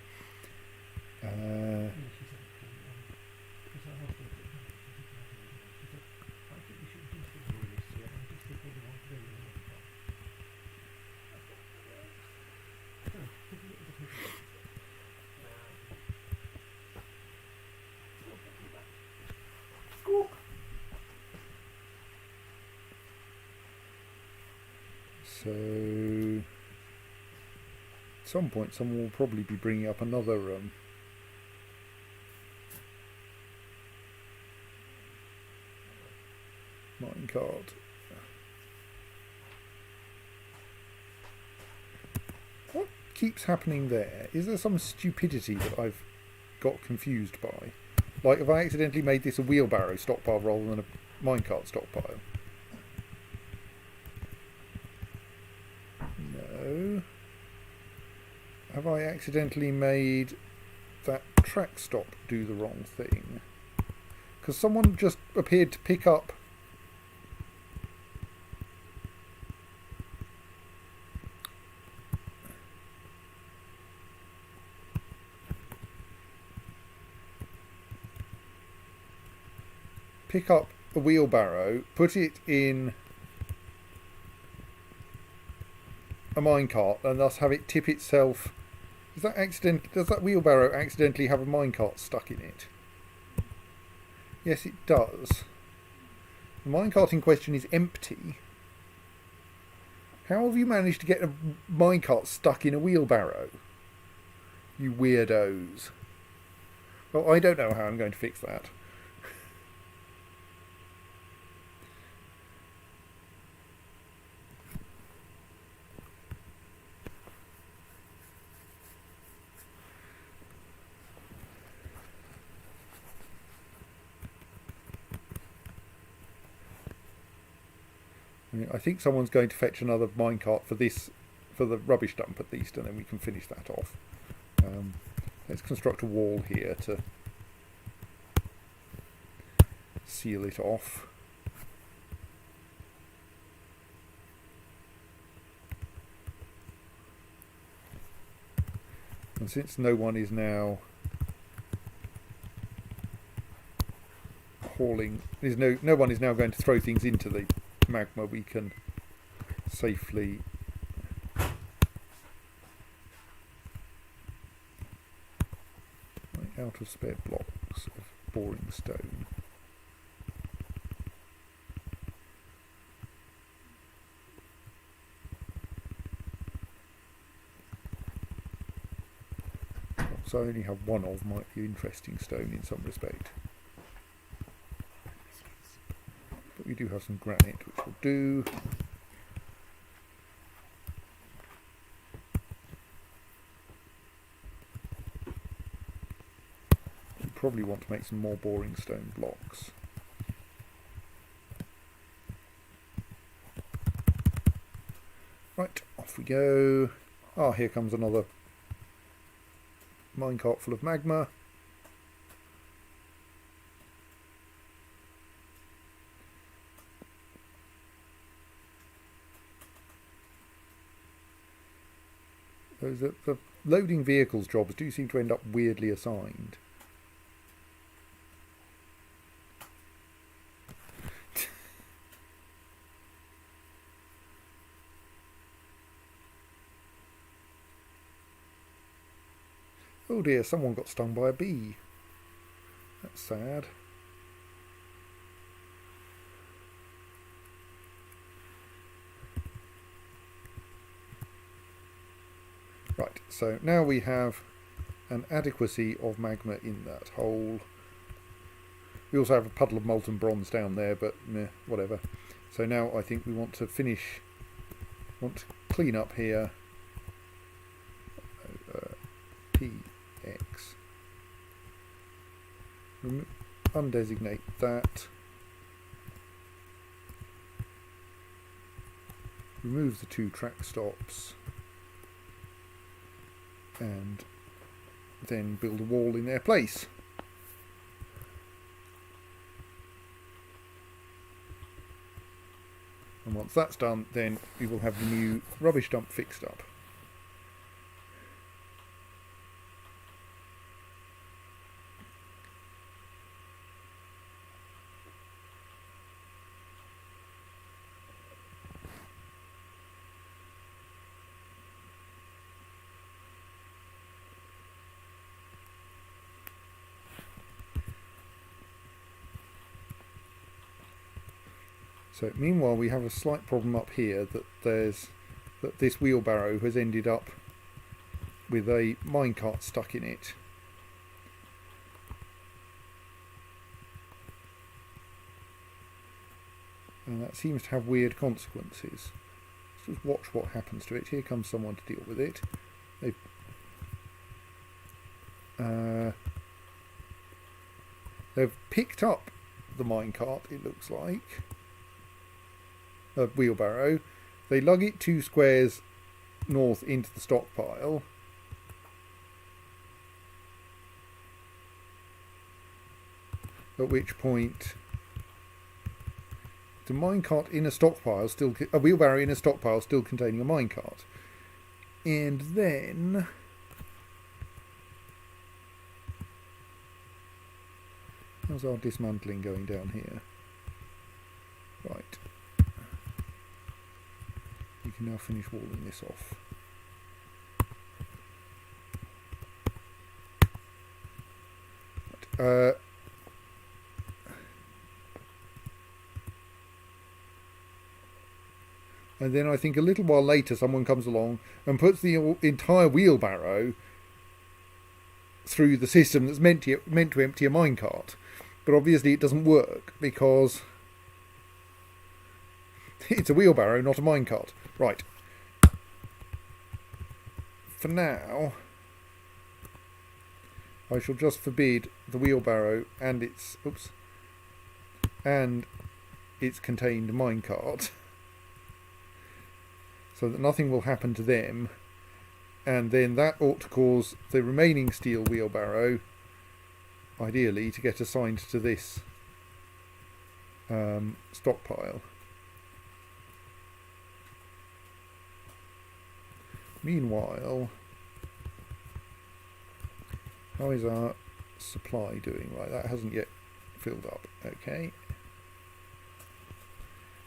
So, at some point, someone will probably be bringing up another minecart. What keeps happening there? Is there some stupidity that I've got confused by? Like, have I accidentally made this a wheelbarrow stockpile rather than a minecart stockpile? No. Have I accidentally made that track stop do the wrong thing? Because someone just appeared to pick up a wheelbarrow, put it in a minecart, and thus have it tip itself. Does that wheelbarrow accidentally have a minecart stuck in it? Yes, it does. The minecart in question is empty. How have you managed to get a minecart stuck in a wheelbarrow? You weirdos. Well, I don't know how I'm going to fix that. I think someone's going to fetch another minecart for the rubbish dump at least, and then we can finish that off. Let's construct a wall here to seal it off. And since no one is now hauling, no one is now going to throw things into the magma, we can safely out of spare blocks of boring stone. So I only have one of might be interesting stone in some respect. But we do have some granite, which will do. We probably want to make some more boring stone blocks. Right, off we go. Ah, here comes another minecart full of magma. The loading vehicles jobs do seem to end up weirdly assigned. Oh, Oh dear, someone got stung by a bee. That's sad. Right, so now we have an adequacy of magma in that hole. We also have a puddle of molten bronze down there, but meh, whatever. So now I think we want to clean up here. PX. Undesignate that. Remove the 2 track stops. And then build a wall in their place. And once that's done, then we will have the new rubbish dump fixed up. So meanwhile we have a slight problem up here that this wheelbarrow has ended up with a minecart stuck in it. And that seems to have weird consequences. Let's just watch what happens to it. Here comes someone to deal with it. They've picked up the minecart, it looks like. A wheelbarrow. They lug it 2 squares north into the stockpile. At which point the minecart in a stockpile a wheelbarrow in a stockpile still containing a minecart. And then how's our dismantling going down here? Right. You can now finish walling this off. Right. And then I think a little while later someone comes along and puts the entire wheelbarrow through the system that's meant to empty a minecart. But obviously it doesn't work because it's a wheelbarrow, not a minecart. Right. For now, I shall just forbid the wheelbarrow and its contained minecart, so that nothing will happen to them. And then that ought to cause the remaining steel wheelbarrow, ideally, to get assigned to this stockpile. Meanwhile, how is our supply doing? Right, that hasn't yet filled up. Okay.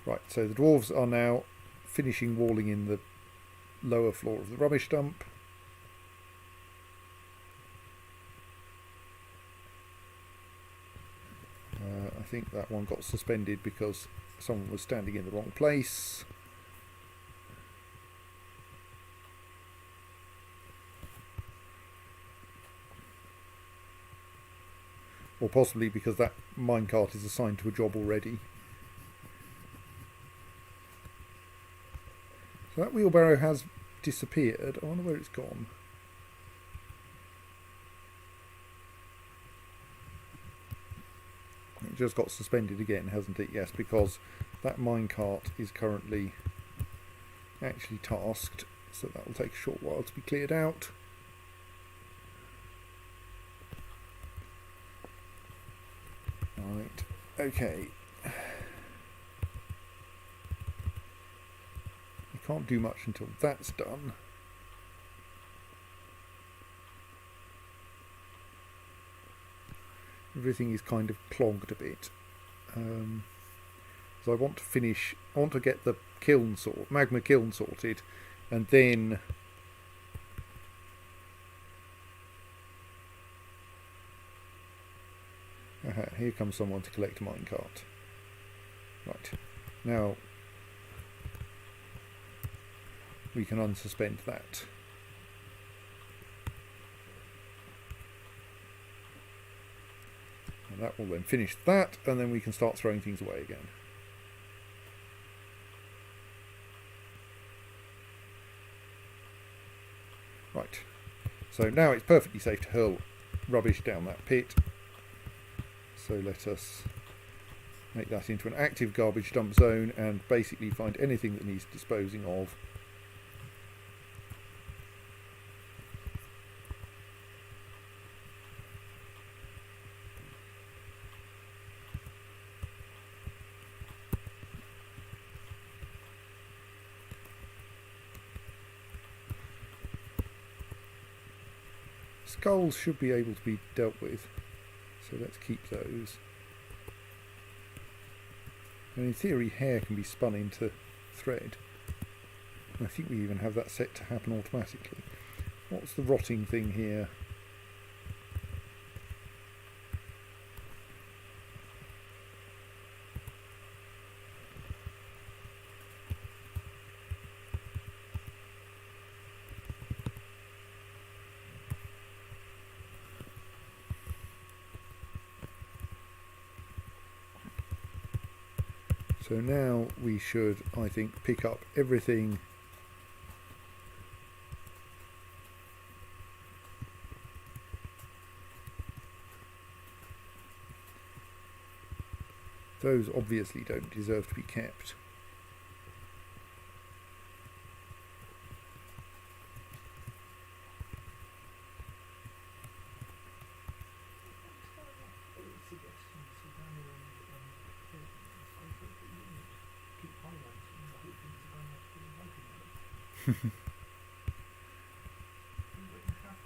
Right, so the dwarves are now finishing walling in the lower floor of the rubbish dump. I think that one got suspended because someone was standing in the wrong place. Or possibly because that minecart is assigned to a job already. So that wheelbarrow has disappeared. I wonder where it's gone. It just got suspended again, hasn't it? Yes, because that minecart is currently actually tasked, so that will take a short while to be cleared out. Right, okay. You can't do much until that's done. Everything is kind of clogged a bit. So I want to get the magma kiln sorted, and then Aha, here comes someone to collect a minecart. Right, now we can unsuspend that. And that will then finish that, and then we can start throwing things away again. Right, so now it's perfectly safe to hurl rubbish down that pit. So let us make that into an active garbage dump zone and basically find anything that needs disposing of. Skulls should be able to be dealt with, so let's keep those. And in theory hair can be spun into thread. I think we even have that set to happen automatically. What's the rotting thing here? So now we should, I think, pick up everything those obviously don't deserve to be kept.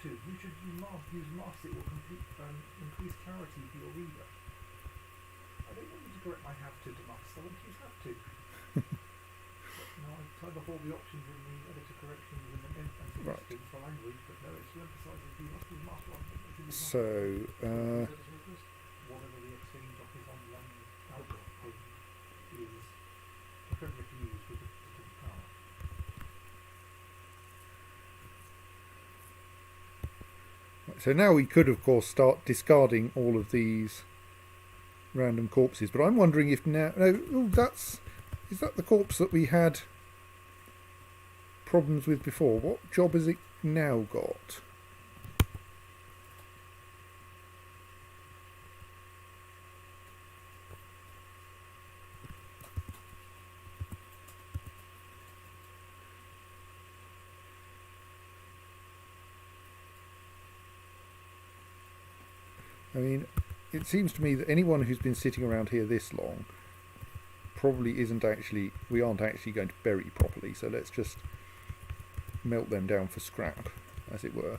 You should use masks that will increase clarity for your reader. I don't want you to correct my have to masks, I want you to have to. Now I type up all the options in the editor corrections and suggestions for language, but no, it still emphasises you must use mask rather. So, whatever the exchange office on the outlook is appropriate to use with the power. so now we could, of course, start discarding all of these random corpses. But I'm wondering if now... No, is that the corpse that we had problems with before? What job has it now got? I mean, it seems to me that anyone who's been sitting around here this long probably we aren't actually going to bury properly, so let's just melt them down for scrap, as it were.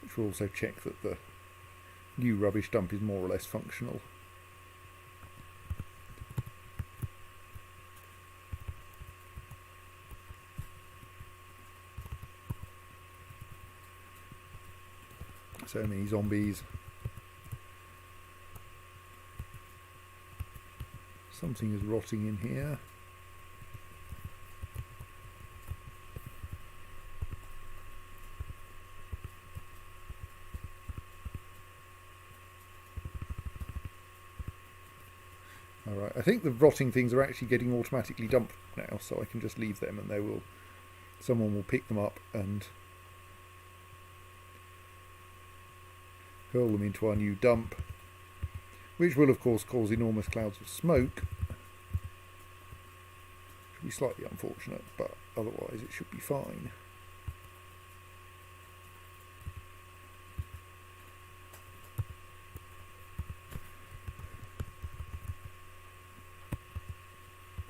Which will also check that the new rubbish dump is more or less functional. So many zombies. Something is rotting in here. Alright, I think the rotting things are actually getting automatically dumped now, so I can just leave them and someone will pick them up and hurl them into our new dump, which will of course cause enormous clouds of smoke. Should be slightly unfortunate, but otherwise it should be fine.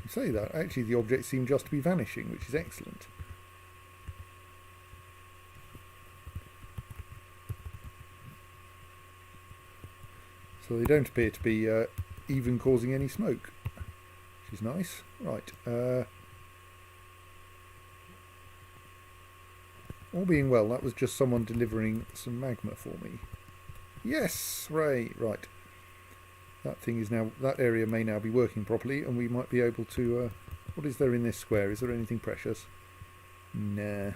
You say that, actually the objects seem just to be vanishing, which is excellent. So they don't appear to be even causing any smoke, which is nice. Right. All being well, that was just someone delivering some magma for me. Yes, hooray! Right. That thing is now. That area may now be working properly, and we might be able to. What is there in this square? Is there anything precious? Nah.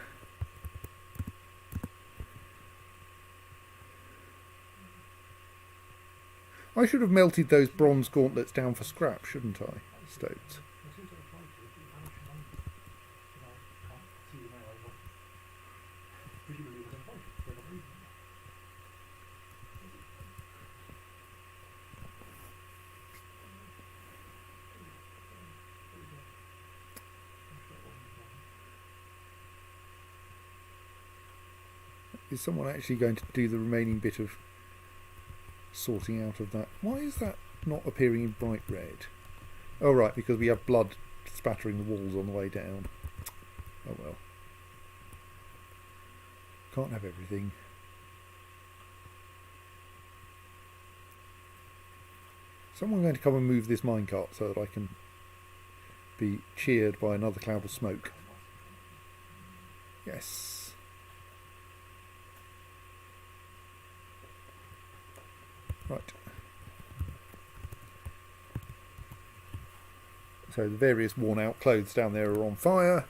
I should have melted those bronze gauntlets down for scrap, shouldn't I, Stoats? As soon as I tried to, it didn't manage to mind it. And I can't see them now over. Presumably they're not reading them. Is someone actually going to do the remaining bit of sorting out of that? Why is that not appearing in bright red? Oh right, because we have blood spattering the walls on the way down. Oh well. Can't have everything. Someone going to come and move this minecart so that I can be cheered by another cloud of smoke. Yes. Right. So the various worn out clothes down there are on fire,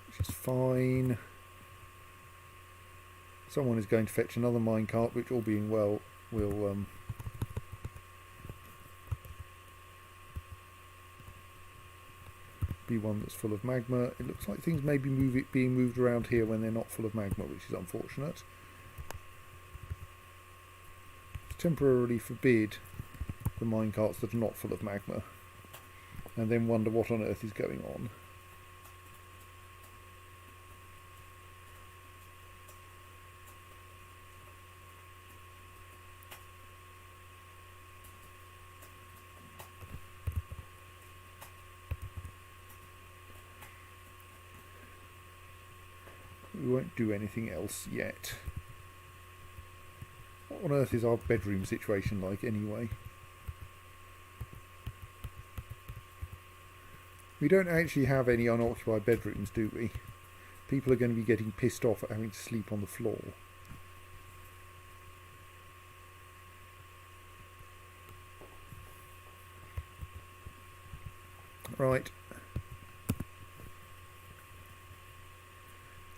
which is fine. Someone is going to fetch another minecart, which all being well will be one that's full of magma. It looks like things may be being moved around here when they're not full of magma, which is unfortunate. Temporarily forbid the minecarts that are not full of magma, and then wonder what on earth is going on. We won't do anything else yet. What on earth is our bedroom situation like anyway? We don't actually have any unoccupied bedrooms, do we? People are going to be getting pissed off at having to sleep on the floor. Right.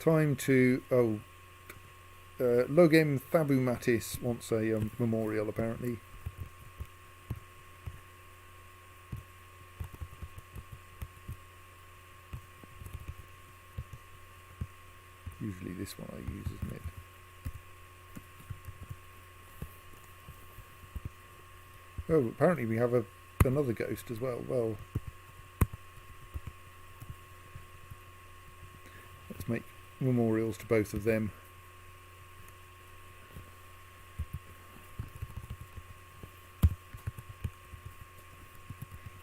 Time to... Oh. Logem Thabumatis wants a memorial, apparently. Usually this one I use, isn't it? Oh, apparently we have another ghost as well. Well, let's make memorials to both of them.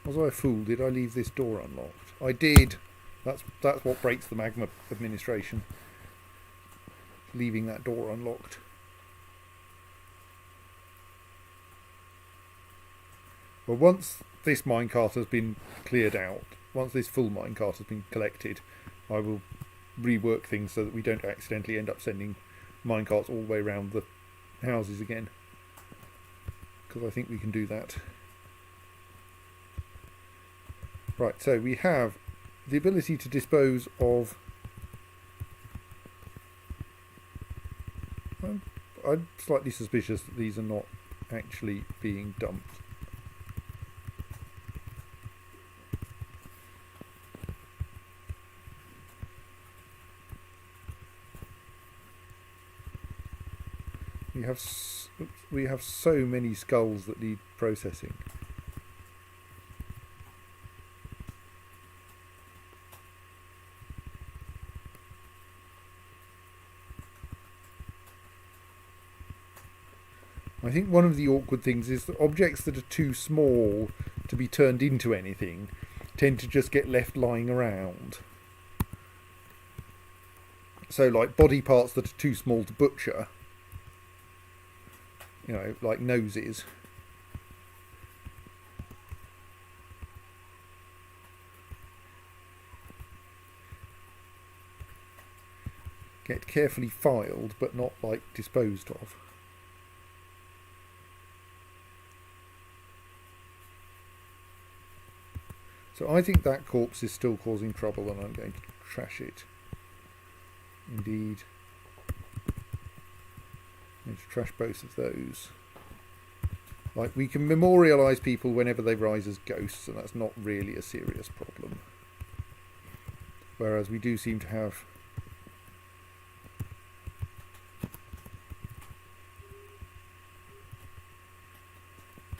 Was I a fool? Did I leave this door unlocked? I did. That's what breaks the magma administration. Leaving that door unlocked. Well, once this minecart has been cleared out, once this full minecart has been collected, I will rework things so that we don't accidentally end up sending minecarts all the way around the houses again. Because I think we can do that. Right, so we have the ability to dispose of... I'm slightly suspicious that these are not actually being dumped. We have so many skulls that need processing. I think one of the awkward things is that objects that are too small to be turned into anything tend to just get left lying around. So like body parts that are too small to butcher, you know, like noses, get carefully filed but not like disposed of. So I think that corpse is still causing trouble, and I'm going to trash it. Indeed. I'm going to trash both of those. Like, we can memorialise people whenever they rise as ghosts, and that's not really a serious problem. Whereas we do seem to have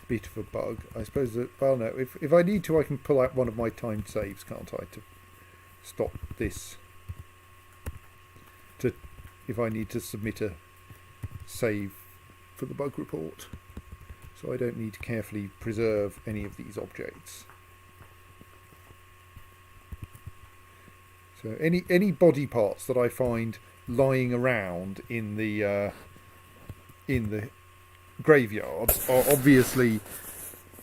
a bit of a bug. I suppose that, well, no, if I need to, I can pull out one of my timed saves, can't I, to stop this. If I need to submit a save for the bug report. So I don't need to carefully preserve any of these objects. So any body parts that I find lying around in the graveyards are obviously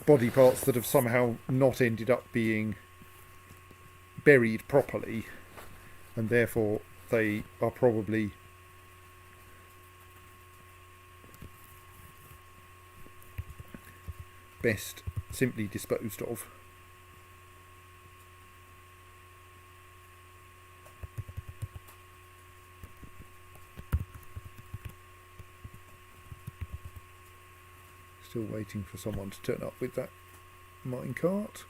body parts that have somehow not ended up being buried properly, and therefore they are probably best simply disposed of. Still waiting for someone to turn up with that minecart.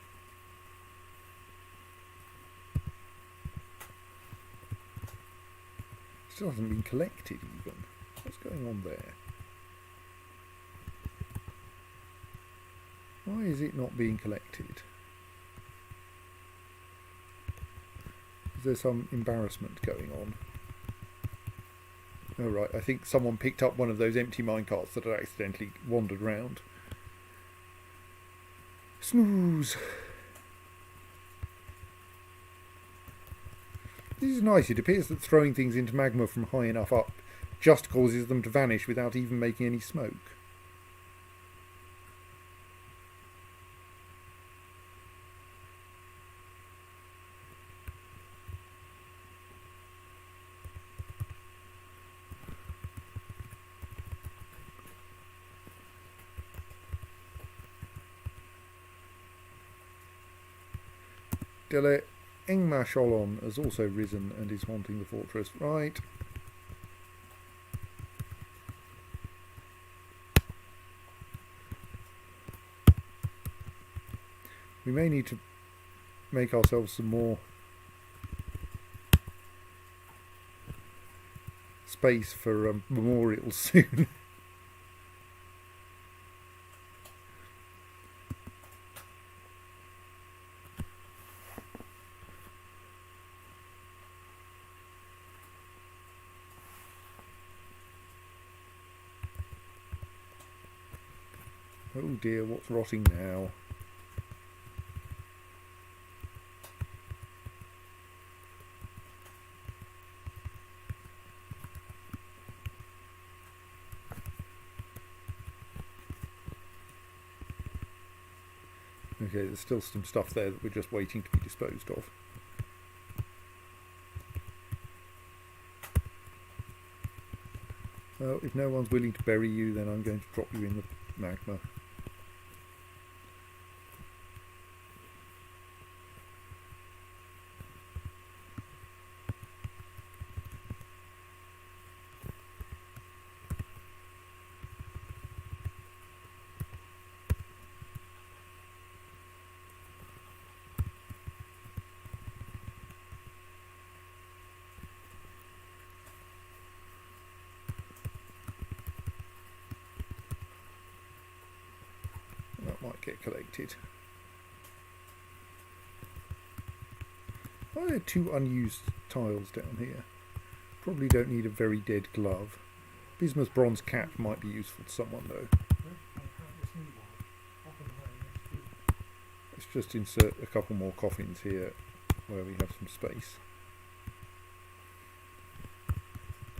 Still hasn't been collected even. What's going on there? Why is it not being collected? Is there some embarrassment going on? Oh right, I think someone picked up one of those empty minecarts that had accidentally wandered round. Snooze! This is nice. It appears that throwing things into magma from high enough up just causes them to vanish without even making any smoke. Dele Engma Sholon has also risen and is haunting the fortress. Right. We may need to make ourselves some more space for memorials soon. Oh dear, what's rotting now? Okay, there's still some stuff there that we're just waiting to be disposed of. Well, if no one's willing to bury you, then I'm going to drop you in the magma. Might get collected. I had 2 unused tiles down here. Probably don't need a very dead glove. Bismuth bronze cap might be useful to someone though. Let's just insert a couple more coffins here where we have some space.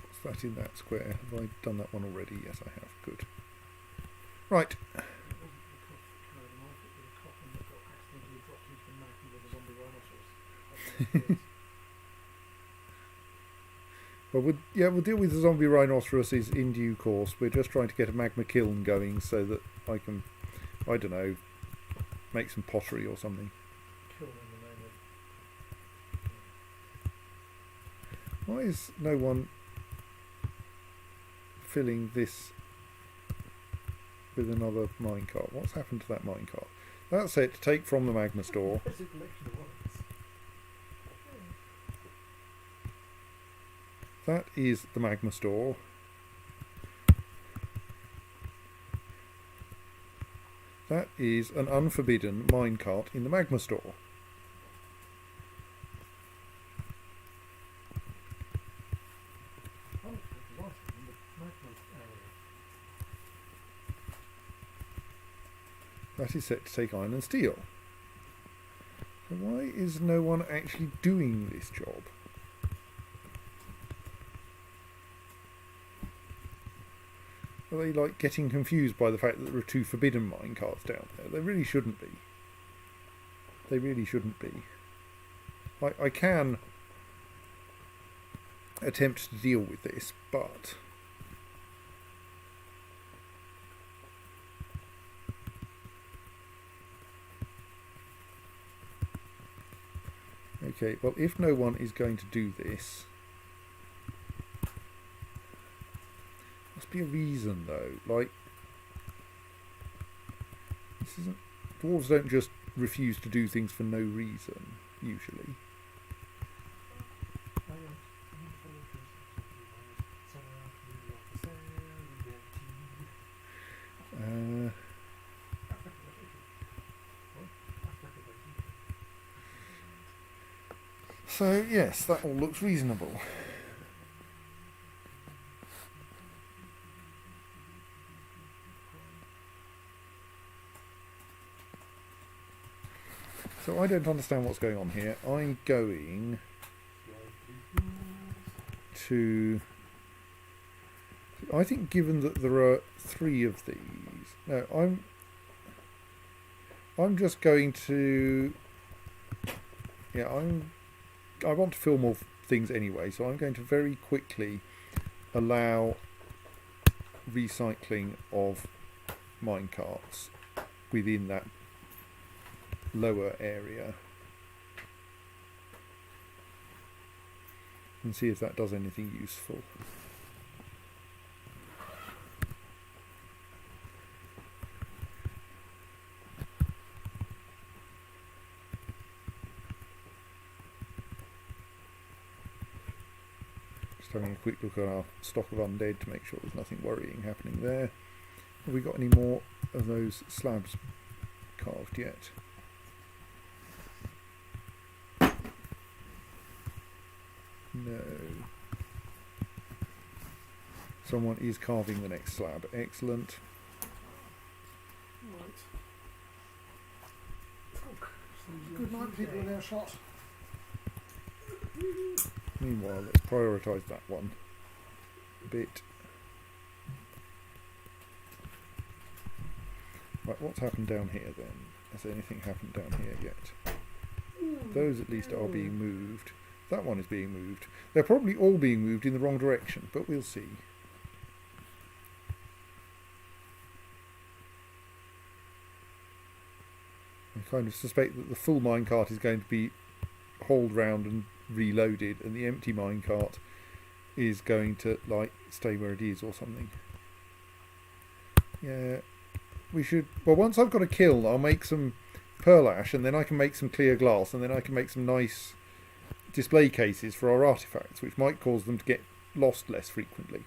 What's that in that square? Have I done that one already? Yes, I have. Good. Right. Well, we'll deal with the zombie rhinoceroses in due course. We're just trying to get a magma kiln going so that I can, I don't know, make some pottery or something. Kill them. Why is no one filling this with another minecart? What's happened to that minecart? That's it. Take from the magma store. It's a collection of words. That is the magma store. That is an unforbidden minecart in the magma store. Oh, it's right in the magma area. That is set to take iron and steel. So why is no one actually doing this job? Are they like getting confused by the fact that there are two forbidden minecarts down there? They really shouldn't be. They really shouldn't be. I can attempt to deal with this, but okay, well, if no one is going to do this, must be a reason though. Like, this isn't. Dwarves don't just refuse to do things for no reason, usually. So yes, that all looks reasonable. So I don't understand what's going on here. I'm going to... I think given that there are 3 of these... No, I'm just going to... Yeah, I want to fill more things anyway, so I'm going to very quickly allow recycling of minecarts within that lower area and see if that does anything useful. Just having a quick look at our stock of undead to make sure there's nothing worrying happening there. Have we got any more of those slabs carved yet? No. Someone is carving the next slab. Excellent. Right. Good night, people in our shot. Meanwhile, let's prioritise that one a bit. Right, what's happened down here then? Has anything happened down here yet? Those at least are being moved. That one is being moved. They're probably all being moved in the wrong direction, but we'll see. I kind of suspect that the full minecart is going to be hauled round and reloaded, and the empty minecart is going to, like, stay where it is or something. Yeah, we should... Well, once I've got a kiln, I'll make some pearl ash, and then I can make some clear glass, and then I can make some nice display cases for our artifacts, which might cause them to get lost less frequently.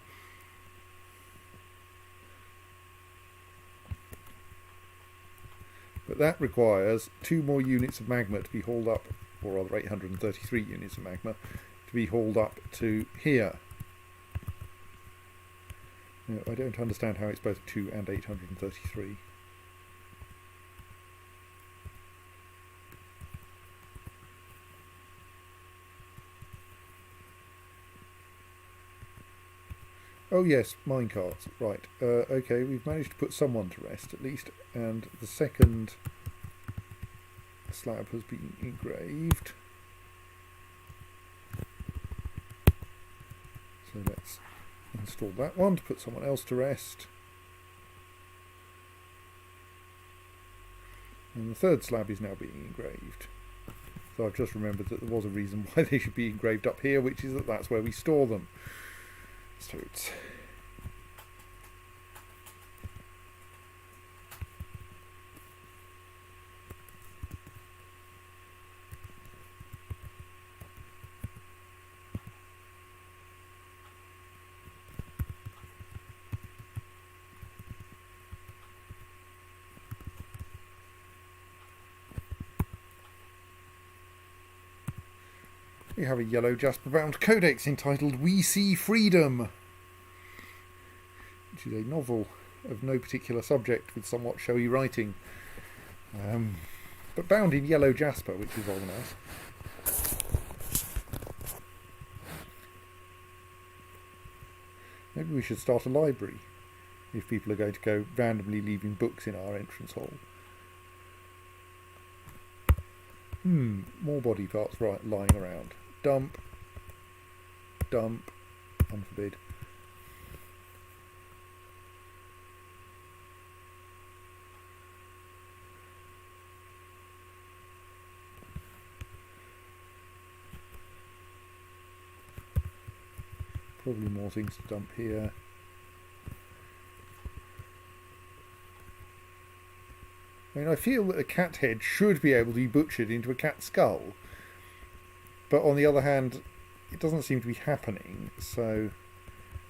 But that requires 2 more units of magma to be hauled up, or rather 833 units of magma to be hauled up to here. No, I don't understand how it's both 2 and 833. Oh yes, minecarts. Right. Okay, we've managed to put someone to rest at least, and the second slab has been engraved. So let's install that one to put someone else to rest. And the third slab is now being engraved. So I've just remembered that there was a reason why they should be engraved up here, which is that that's where we store them. So it's... We have a yellow jasper bound codex entitled We See Freedom, which is a novel of no particular subject with somewhat showy writing, but bound in yellow jasper, which is rather nice. Maybe we should start a library if people are going to go randomly leaving books in our entrance hall. More body parts lying around. Dump. Dump. Unforbid. Probably more things to dump here. I mean, I feel that a cat head should be able to be butchered into a cat skull. But on the other hand, it doesn't seem to be happening, so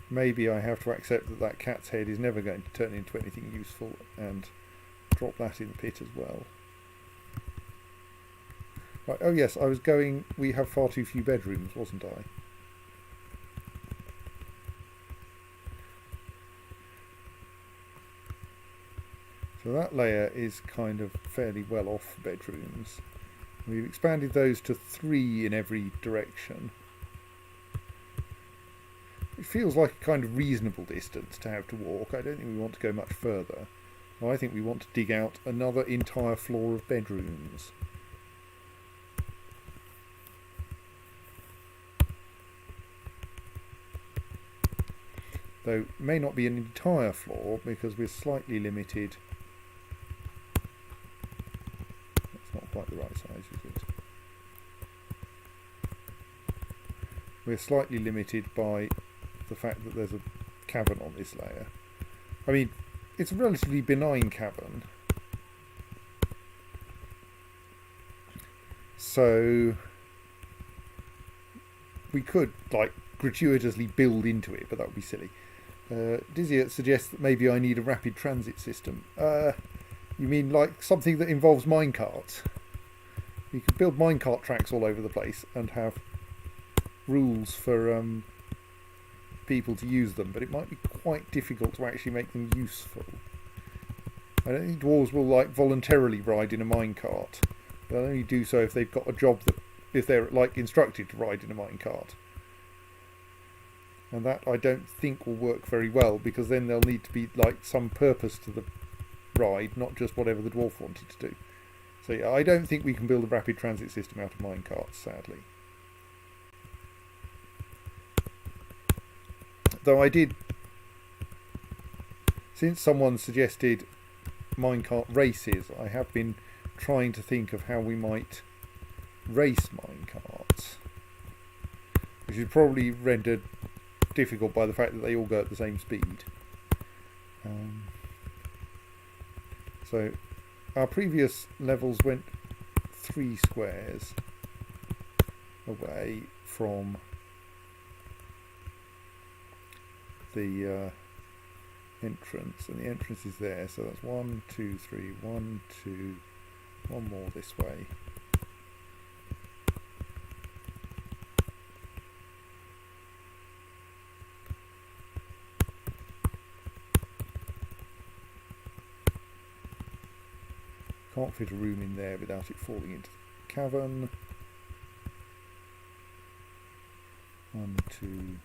maybe I have to accept that that cat's head is never going to turn into anything useful and drop that in the pit as well. Right, oh yes, we have far too few bedrooms, wasn't I? So that layer is kind of fairly well off bedrooms. We've expanded those to 3 in every direction. It feels like a kind of reasonable distance to have to walk. I don't think we want to go much further. I think we want to dig out another entire floor of bedrooms. Though it may not be an entire floor because we're slightly limited. Not quite the right size, is it? We're slightly limited by the fact that there's a cavern on this layer. I mean, it's a relatively benign cavern. So we could, like, gratuitously build into it, but that would be silly. Dizzy suggests that maybe I need a rapid transit system. You mean like something that involves minecarts? You could build minecart tracks all over the place and have rules for people to use them, but it might be quite difficult to actually make them useful. I don't think dwarves will like voluntarily ride in a minecart. They'll only do so if they've got a job that, if they're like instructed to ride in a minecart. And that I don't think will work very well, because then there'll need to be like some purpose to the ride, not just whatever the dwarf wanted to do. So yeah, I don't think we can build a rapid transit system out of minecarts, sadly. Though I did, since someone suggested minecart races, I have been trying to think of how we might race minecarts, which is probably rendered difficult by the fact that they all go at the same speed. So our previous levels went 3 squares away from the entrance, and the entrance is there, so that's 1, 2, 3, 1, 2, one more this way. Can't fit a room in there without it falling into the cavern. 1, 2,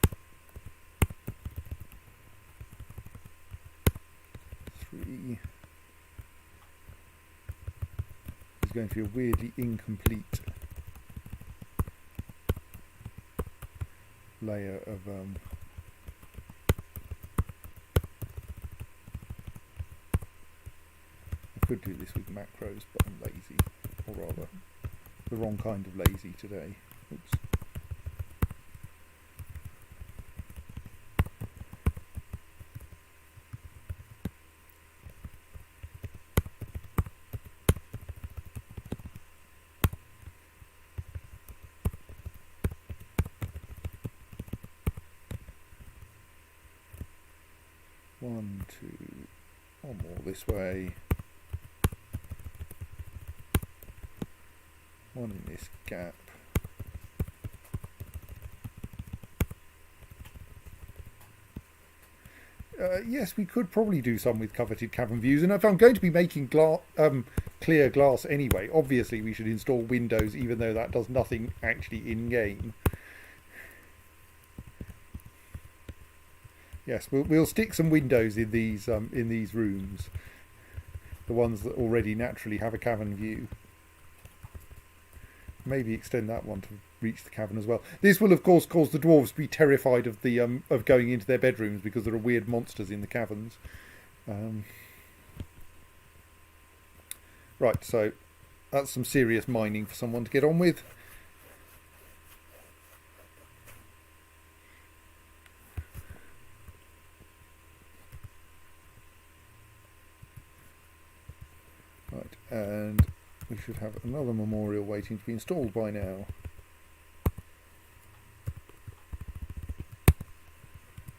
3. It's going to be a weirdly incomplete layer of I could do this with macros, but I'm lazy, or rather the wrong kind of lazy today. Oops. One, two, one more this way. One in this gap. Yes, we could probably do some with coveted cavern views, and if I'm going to be making clear glass anyway, obviously we should install windows, even though that does nothing actually in-game. Yes, we'll stick some windows in these rooms, the ones that already naturally have a cavern view. Maybe extend that one to reach the cavern as well. This will, of course, cause the dwarves to be terrified of the of going into their bedrooms because there are weird monsters in the caverns. Right, so that's some serious mining for someone to get on with. Right, and we should have another memorial waiting to be installed by now.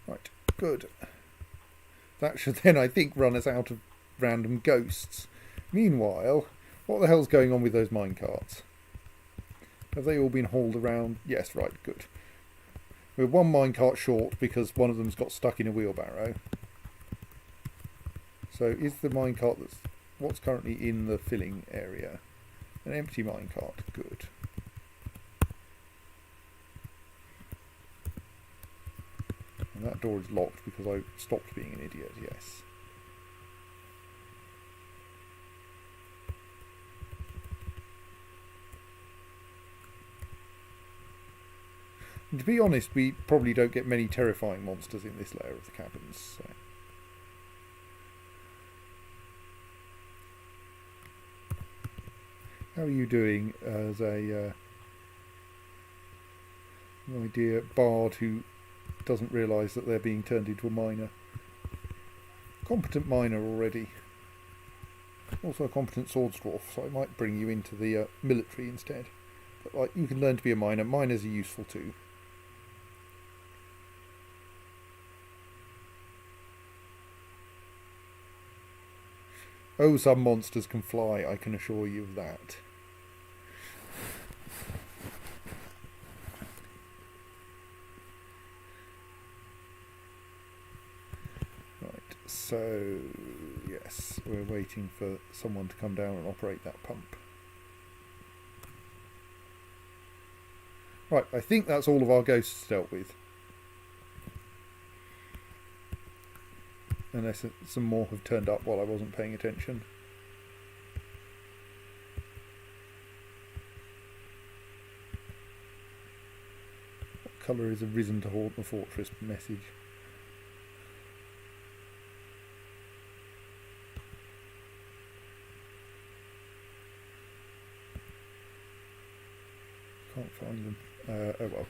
Right, good. That should then, I think, run us out of random ghosts. Meanwhile, what the hell's going on with those minecarts? Have they all been hauled around? Yes, right, good. We're one minecart short because one of them's got stuck in a wheelbarrow. So is the minecart that's what's currently in the filling area? An empty minecart, good. And that door is locked because I stopped being an idiot, yes. And to be honest, we probably don't get many terrifying monsters in this layer of the caverns. So. How are you doing as a my dear bard who doesn't realise that they're being turned into a miner? Competent miner already. Also a competent swords dwarf, so I might bring you into the military instead. But like, you can learn to be a miner. Miners are useful too. Oh, some monsters can fly, I can assure you of that. Right, so yes, we're waiting for someone to come down and operate that pump. Right, I think that's all of our ghosts dealt with. Unless some more have turned up while I wasn't paying attention. What colour is a risen to haunt the fortress message? Can't find them. Oh well.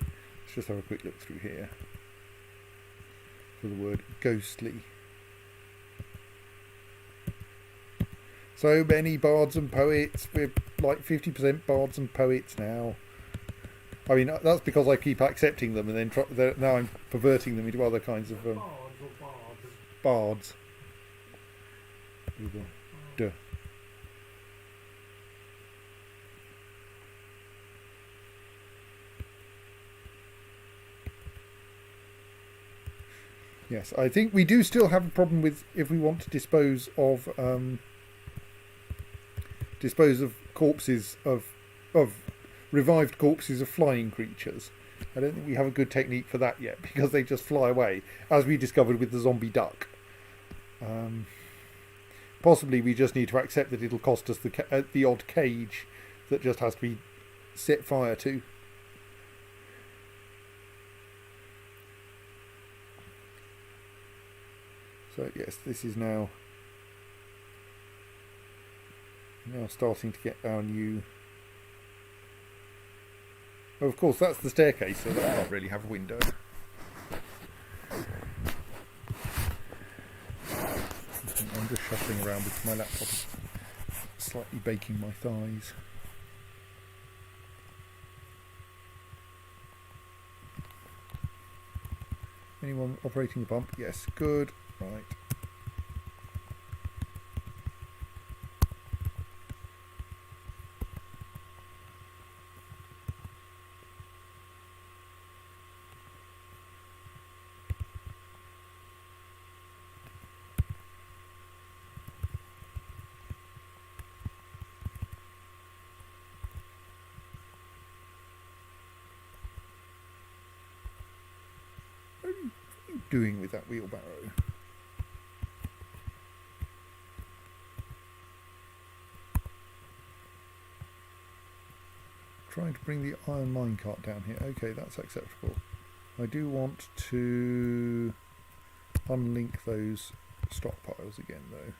Let's just have a quick look through here for the word ghostly. So many bards and poets. We're like 50% bards and poets now. I mean, that's because I keep accepting them and then now I'm perverting them into other kinds of bards. Duh. Yes, I think we do still have a problem with if we want to dispose of corpses of revived corpses of flying creatures. I don't think we have a good technique for that yet because they just fly away, as we discovered with the zombie duck. Possibly we just need to accept that it'll cost us the odd cage that just has to be set fire to. So yes, this is now starting to get our new Of course, that's the staircase, so that can't really have a window. I'm just shuffling around with my laptop, slightly baking my thighs. Anyone operating the pump? Yes, good. Right. What are you doing with that wheelbarrow? Trying to bring the iron minecart down here. Okay, that's acceptable. I do want to unlink those stockpiles again, though.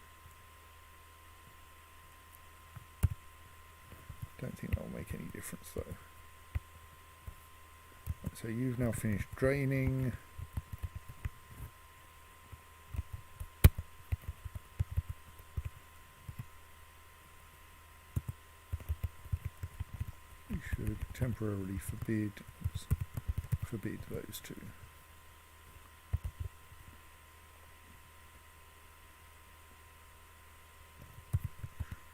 Don't think that will make any difference, though. Right, so you've now finished draining. We should temporarily forbid those two.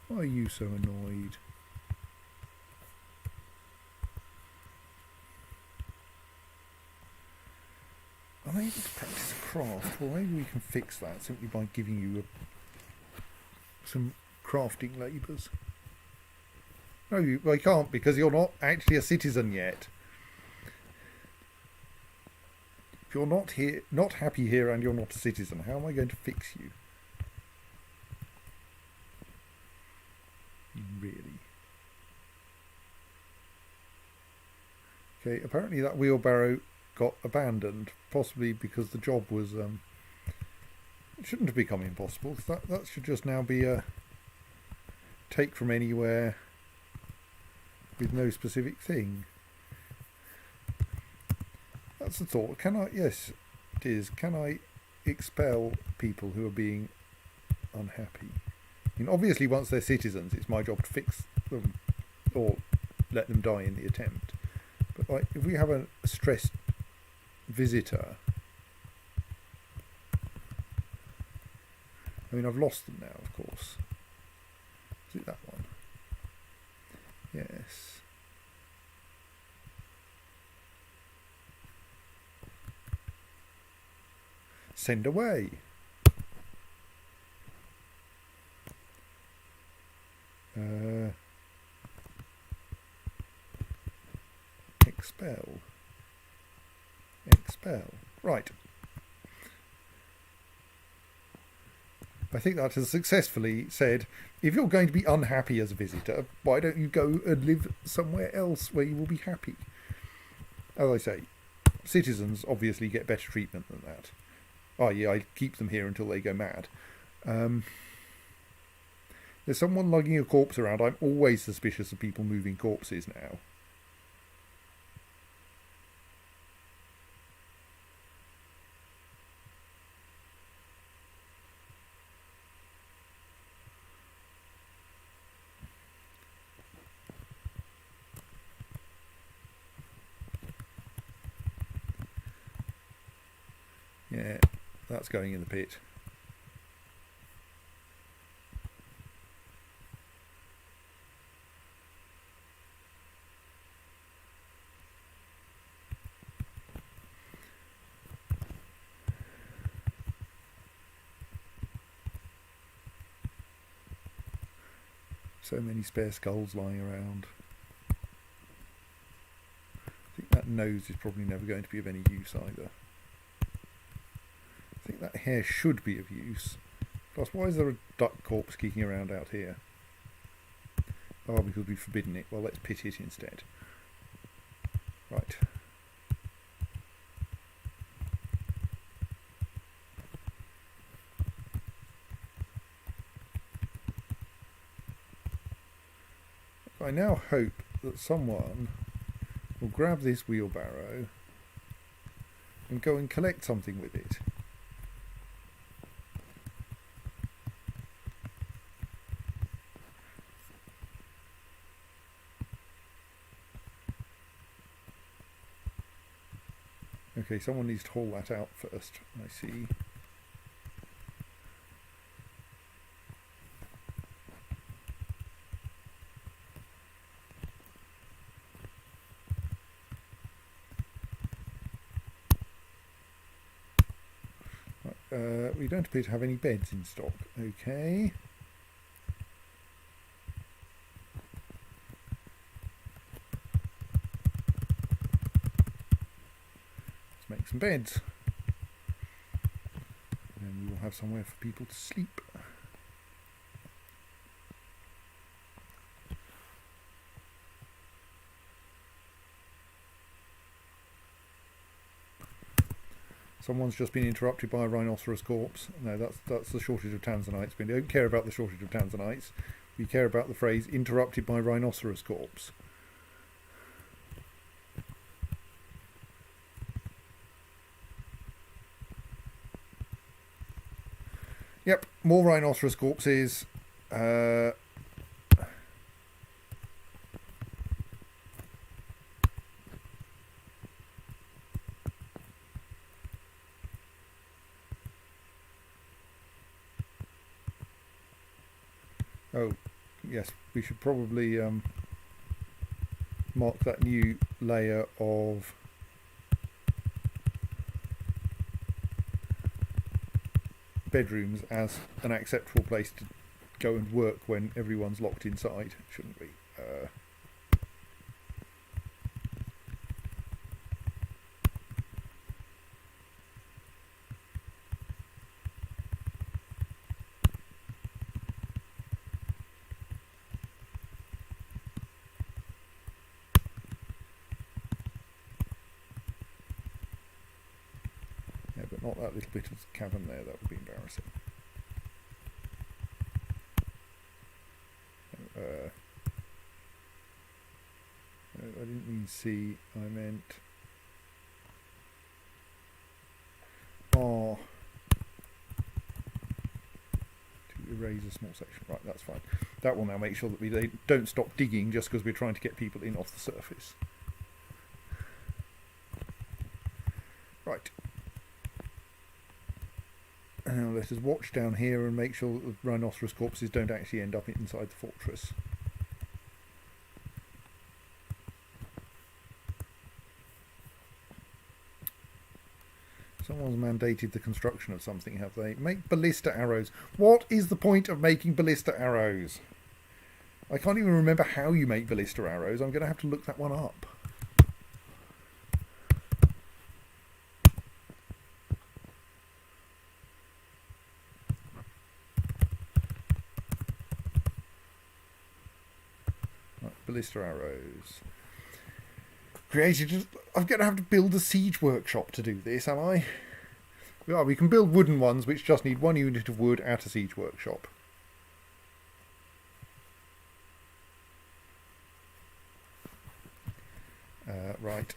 Why are you so annoyed? I'm able to practice a craft. Well, maybe we can fix that simply by giving you some crafting labours. No, I can't, because you're not actually a citizen yet. If you're not happy here, and you're not a citizen, how am I going to fix you? Really? Okay, apparently that wheelbarrow got abandoned, possibly because the job was it shouldn't have become impossible. That should just now be a take from anywhere with no specific thing. That's the thought. Can I? Yes, it is. Can I expel people who are being unhappy? I mean, obviously, once they're citizens, it's my job to fix them or let them die in the attempt. But like, if we have a stressed visitor, I mean, I've lost them now, of course. Is it that one? Yes. Send away. Expel. Expel. Right. I think that has successfully said, if you're going to be unhappy as a visitor, why don't you go and live somewhere else where you will be happy? As I say, citizens obviously get better treatment than that. i.e. I keep them here until they go mad. There's someone lugging a corpse around. I'm always suspicious of people moving corpses now. Yeah, that's going in the pit. So many spare skulls lying around. I think that nose is probably never going to be of any use either. I think that hair should be of use. Plus, why is there a duck corpse kicking around out here? Oh, because we've forbidden it. Well, let's pit it instead. Right. I now hope that someone We'll grab this wheelbarrow and go and collect something with it. Okay, someone needs to haul that out first, I see. We don't appear to have any beds in stock. Okay. Let's make some beds. And then we will have somewhere for people to sleep. Someone's just been interrupted by a rhinoceros corpse. No, that's the shortage of tanzanites. We don't care about the shortage of tanzanites. We care about the phrase interrupted by rhinoceros corpse. Yep, more rhinoceros corpses. Oh, yes, we should probably mark that new layer of bedrooms as an acceptable place to go and work when everyone's locked inside, shouldn't we? Yeah, but not that little bit of cavern there, that would be embarrassing. I didn't mean C, I meant R to erase a small section. Right, that's fine. That will now make sure that we don't stop digging just because we're trying to get people in off the surface. Right. Now let us watch down here and make sure that the rhinoceros corpses don't actually end up inside the fortress. Someone's mandated the construction of something, have they? Make ballista arrows. What is the point of making ballista arrows? I can't even remember how you make ballista arrows. I'm going to have to look that one up. Right, ballista arrows. Created. I'm going to have to build a siege workshop to do this, am I? Well, we can build wooden ones which just need 1 unit of wood at a siege workshop. Right.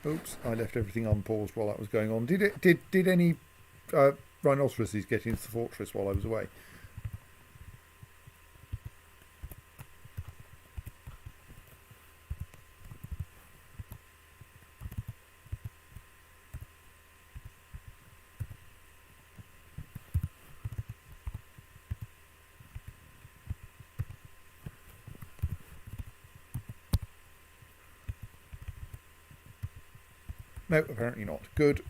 Oops, I left everything unpaused while that was going on. Did any rhinoceroses get into the fortress while I was away? No, apparently not. Good.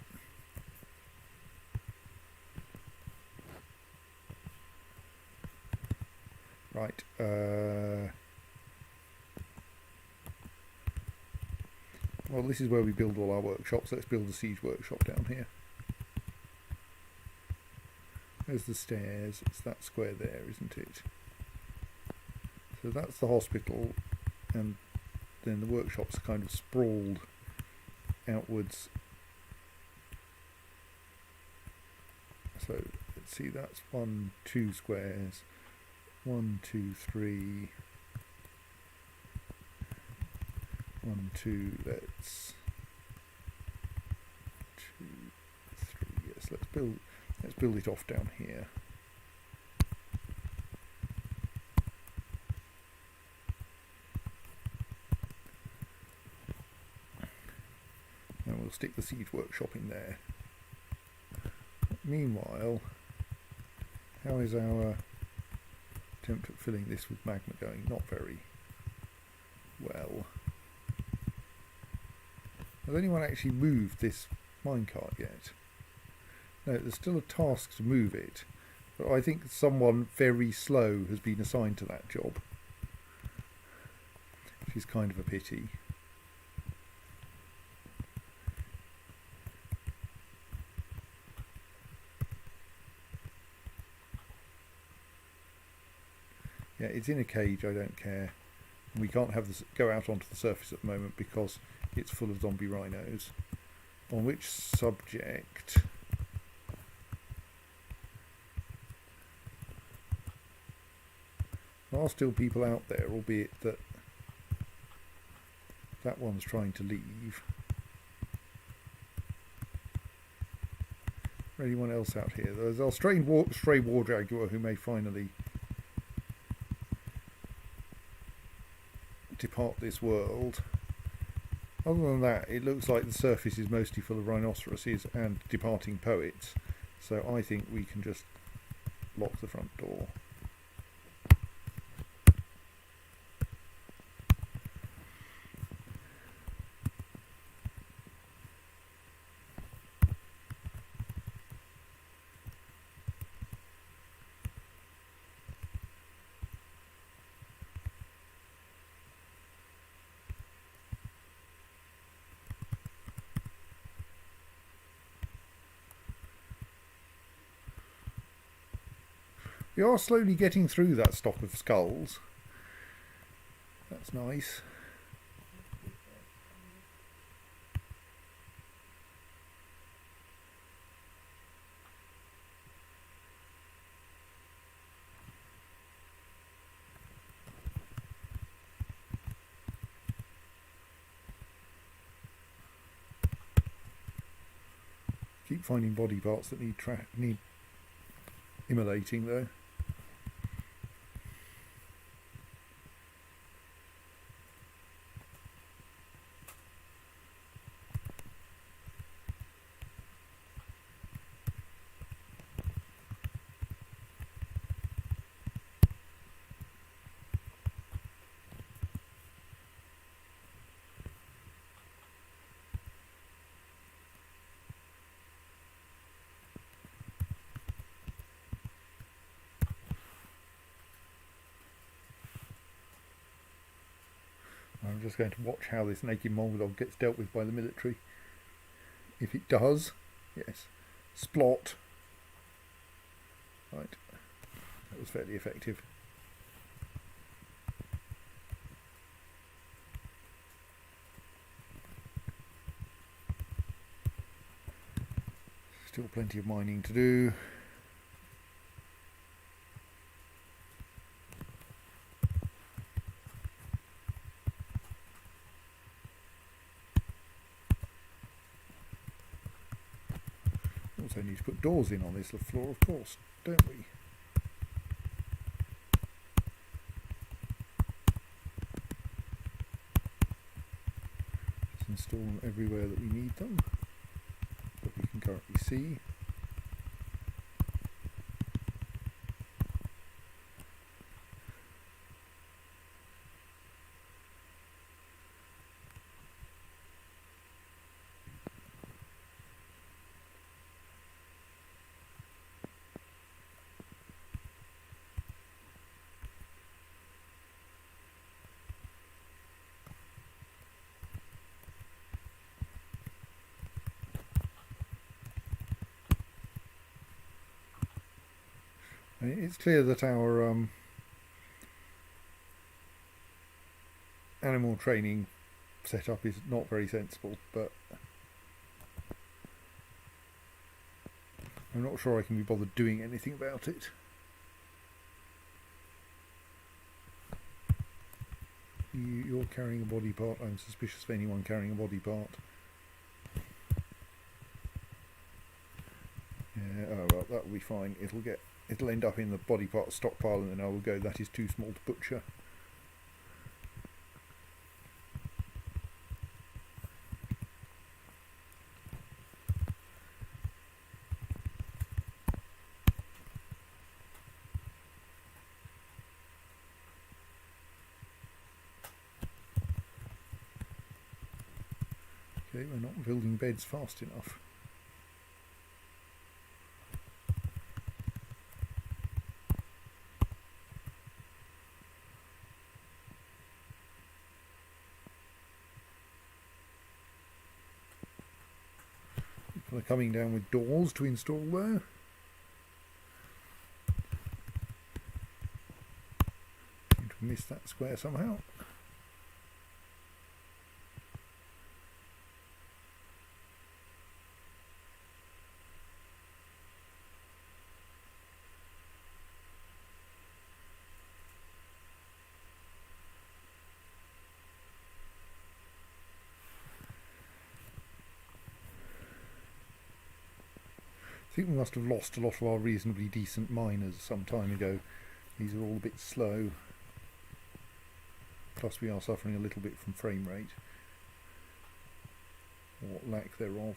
Right. Well, this is where we build all our workshops. Let's build a siege workshop down here. There's the stairs. It's that square there, isn't it? So that's the hospital, and then the workshops are kind of sprawled outwards. So let's see, that's 1, 2 squares. 1, 2, 3, 1, 2, let's 2, 3. Yes, let's build it off down here. And we'll stick the seed workshop in there. Meanwhile, how is our attempt at filling this with magma going? Not very well. Has anyone actually moved this minecart yet? No, there's still a task to move it, but I think someone very slow has been assigned to that job, which is kind of a pity. Yeah, it's in a cage, I don't care. We can't have this go out onto the surface at the moment because it's full of zombie rhinos. On which subject? There are still people out there, albeit that that one's trying to leave. Is there anyone else out here? There's our stray war jaguar who may finally depart this world. Other than that, it looks like the surface is mostly full of rhinoceroses and departing poets, so I think we can just lock the front door. We are slowly getting through that stock of skulls. That's nice. Keep finding body parts that need immolating though. I'm just going to watch how this naked Mongol gets dealt with by the military. If it does, yes. Splot. Right. That was fairly effective. Still plenty of mining to do. Also need to put doors in on this floor, of course, don't we? Just install them everywhere that we need them, that we can currently see. It's clear that our animal training setup is not very sensible, but I'm not sure I can be bothered doing anything about it. You're carrying a body part. I'm suspicious of anyone carrying a body part. Yeah, oh well, that'll be fine. It'll end up in the body part stockpile, and then I will go, that is too small to butcher. Okay, we're not building beds fast enough. People are coming down with doors to install there. Seem to have missed that square somehow. I think we must have lost a lot of our reasonably decent miners some time ago. These are all a bit slow. Plus we are suffering a little bit from frame rate, or lack thereof.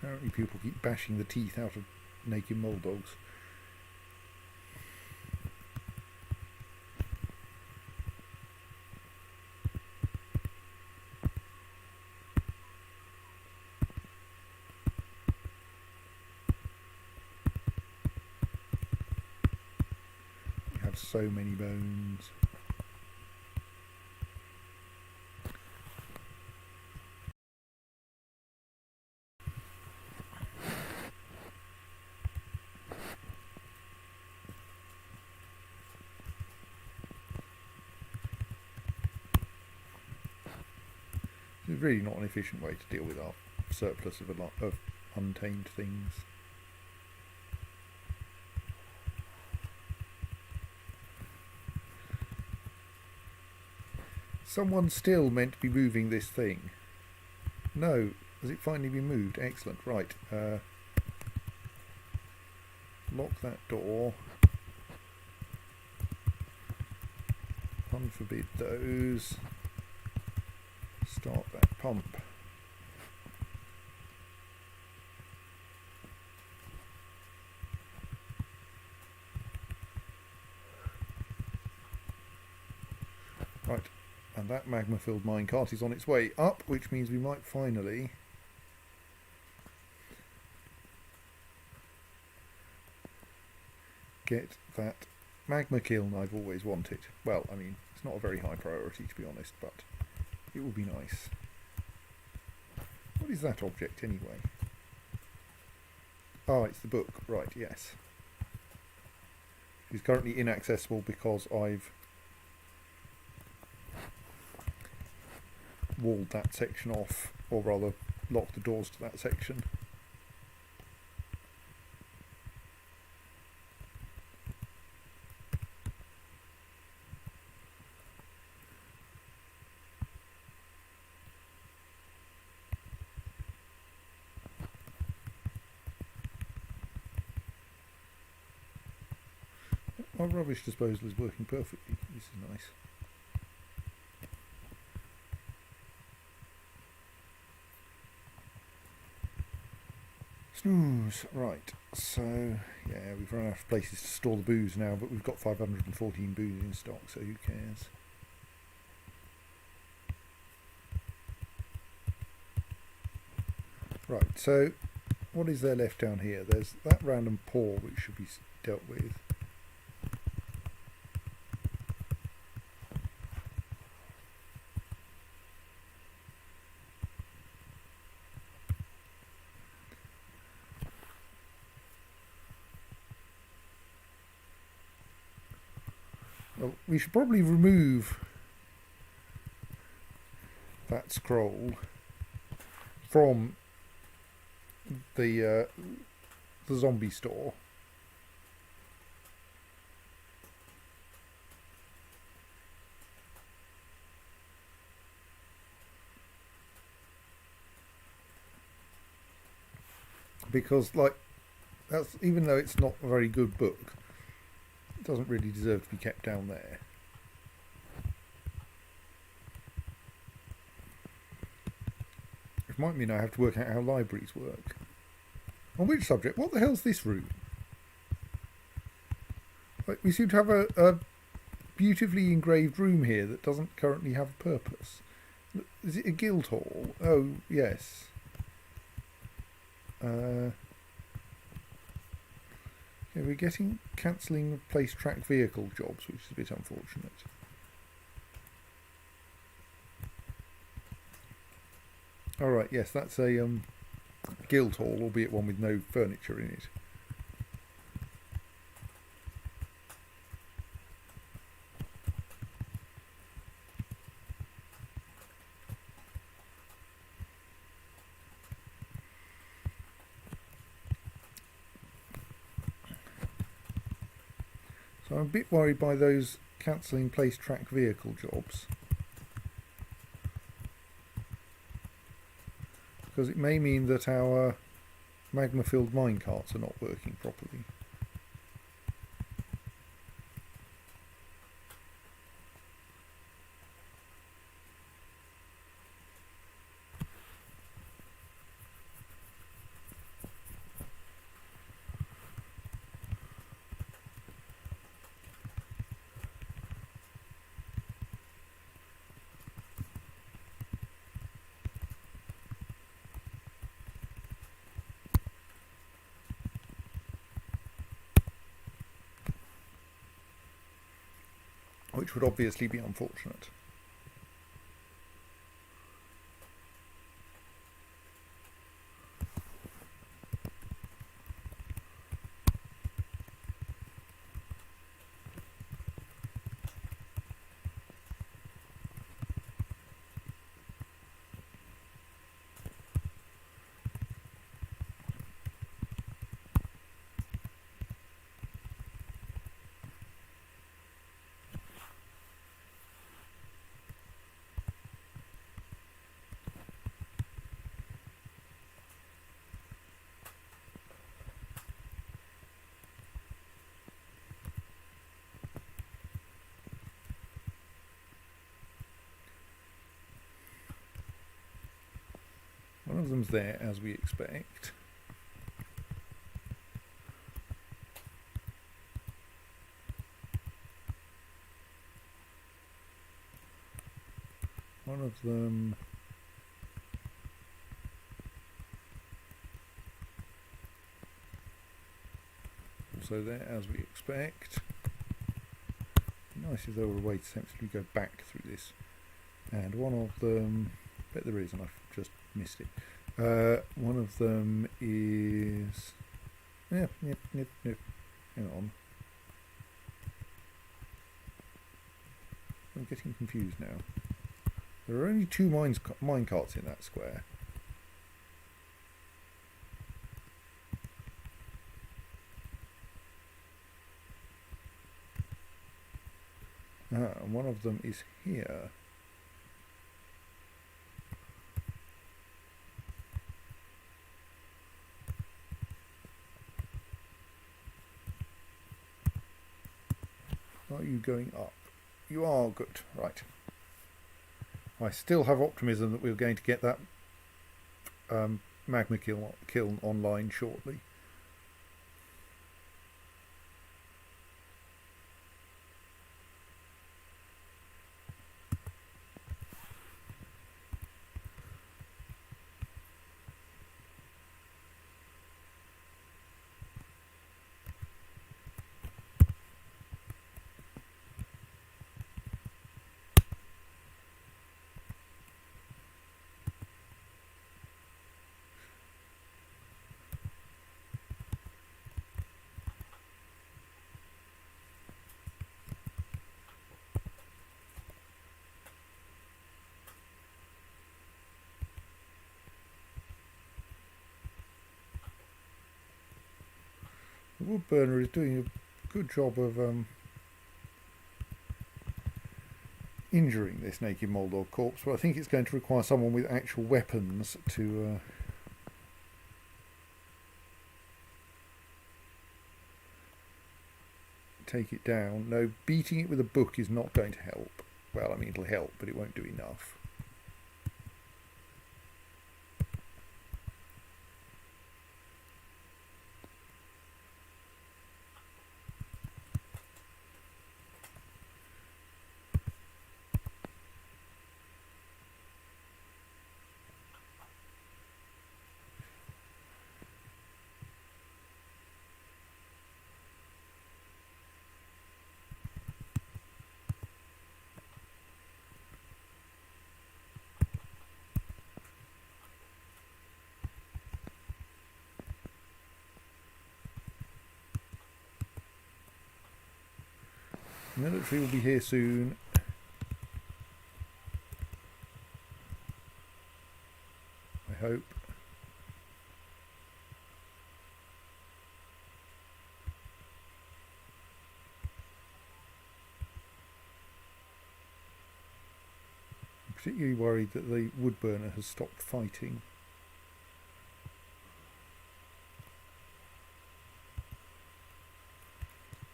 Apparently people keep bashing the teeth out of naked mole dogs. We have so many bones. It's really not an efficient way to deal with our surplus of a lot of untamed things. Someone's still meant to be moving this thing. No, has it finally been moved? Excellent. Right. Lock that door. Unforbid those. Start that pump. Right, and that magma-filled minecart is on its way up, which means we might finally get that magma kiln I've always wanted. Well, I mean, it's not a very high priority to be honest, but it will be nice. What is that object anyway? Oh, it's the book. Right, yes. It's currently inaccessible because I've walled that section off, or rather locked the doors to that section. Our rubbish disposal is working perfectly. This is nice. Snooze. Right, so yeah, we've run out of places to store the booze now, but we've got 514 booze in stock, so who cares? Right, so what is there left down here? There's that random pour which should be dealt with. Well, we should probably remove that scroll from the zombie store. Because, like, that's, even though it's not a very good book, it doesn't really deserve to be kept down there. It might mean I have to work out how libraries work. On which subject? What the hell's this room? Like, we seem to have a beautifully engraved room here that doesn't currently have a purpose. Is it a guild hall? Oh, yes. Okay, we're getting cancelling replace track vehicle jobs, which is a bit unfortunate. Alright, yes, that's a guild hall, albeit one with no furniture in it. So I'm a bit worried by those cancelling place track vehicle jobs, because it may mean that our magma filled minecarts are not working properly. Which would obviously be unfortunate. One of them's there, as we expect. One of them also there, as we expect. Nice if there were a way to sensibly go back through this. And one of them, I bet there is, and I've just missed it. One of them is... Yep. Hang on. I'm getting confused now. There are only two minecarts in that square. And one of them is here. Are you going up? You are, good, right. I still have optimism that we're going to get that magma kiln online shortly. wood burner is doing a good job of injuring this naked Moldog corpse, but I think it's going to require someone with actual weapons to take it down. No, beating it with a book is not going to help. Well, I mean, it'll help, but it won't do enough. The military will be here soon. I hope. I'm particularly worried that the wood burner has stopped fighting.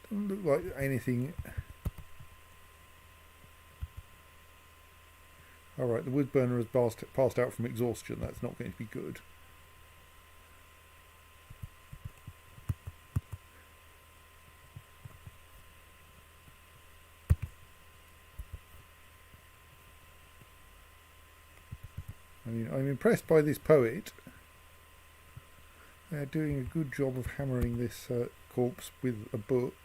Doesn't look like anything. Alright, the wood burner has passed out from exhaustion. That's not going to be good. I mean, I'm impressed by this poet. They're doing a good job of hammering this corpse with a book.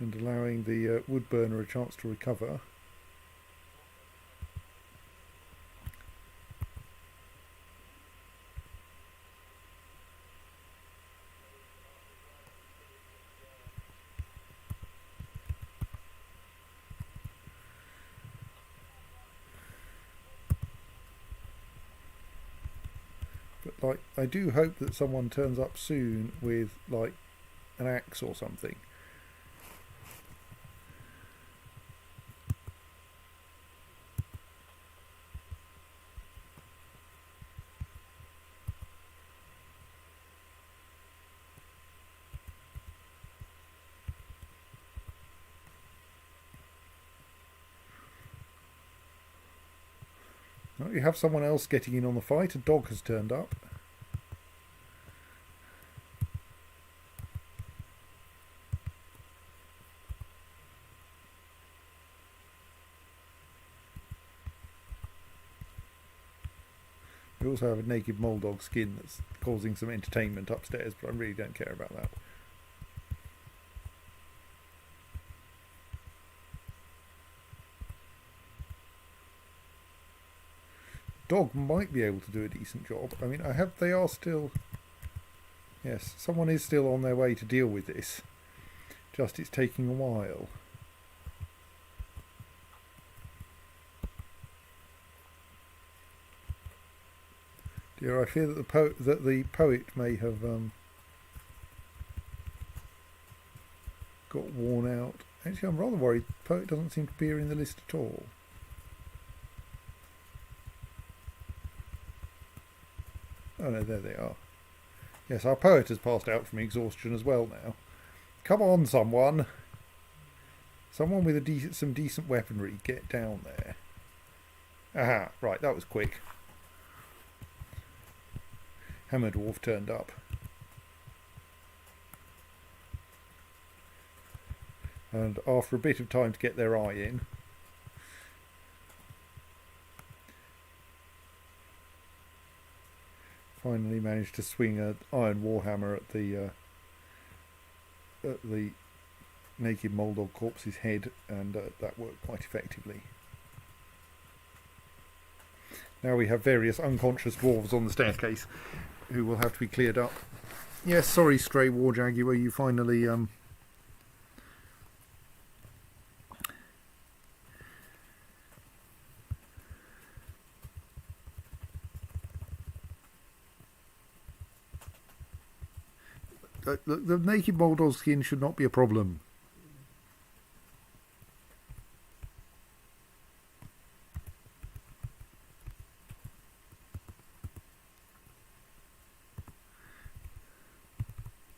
And allowing the wood burner a chance to recover. But like, I do hope that someone turns up soon with like an axe or something. You have someone else getting in on the fight. A dog has turned up. We also have a naked Moldog skin that's causing some entertainment upstairs, but I really don't care about that. Dog might be able to do a decent job. I mean, they are still... Yes, someone is still on their way to deal with this. Just it's taking a while. Dear, I fear that the poet may have got worn out. Actually, I'm rather worried the poet doesn't seem to appear in the list at all. Oh no, there they are. Yes, our poet has passed out from exhaustion as well now. Come on, someone. Someone with some decent weaponry, get down there. Aha, right, that was quick. Hammer Dwarf turned up. And after a bit of time to get their eye in, finally managed to swing an iron warhammer at the naked Moldog corpse's head, and that worked quite effectively. Now we have various unconscious dwarves on the staircase who will have to be cleared up. Yes, sorry, stray war jaguar, you finally look, the naked bulldog skin should not be a problem.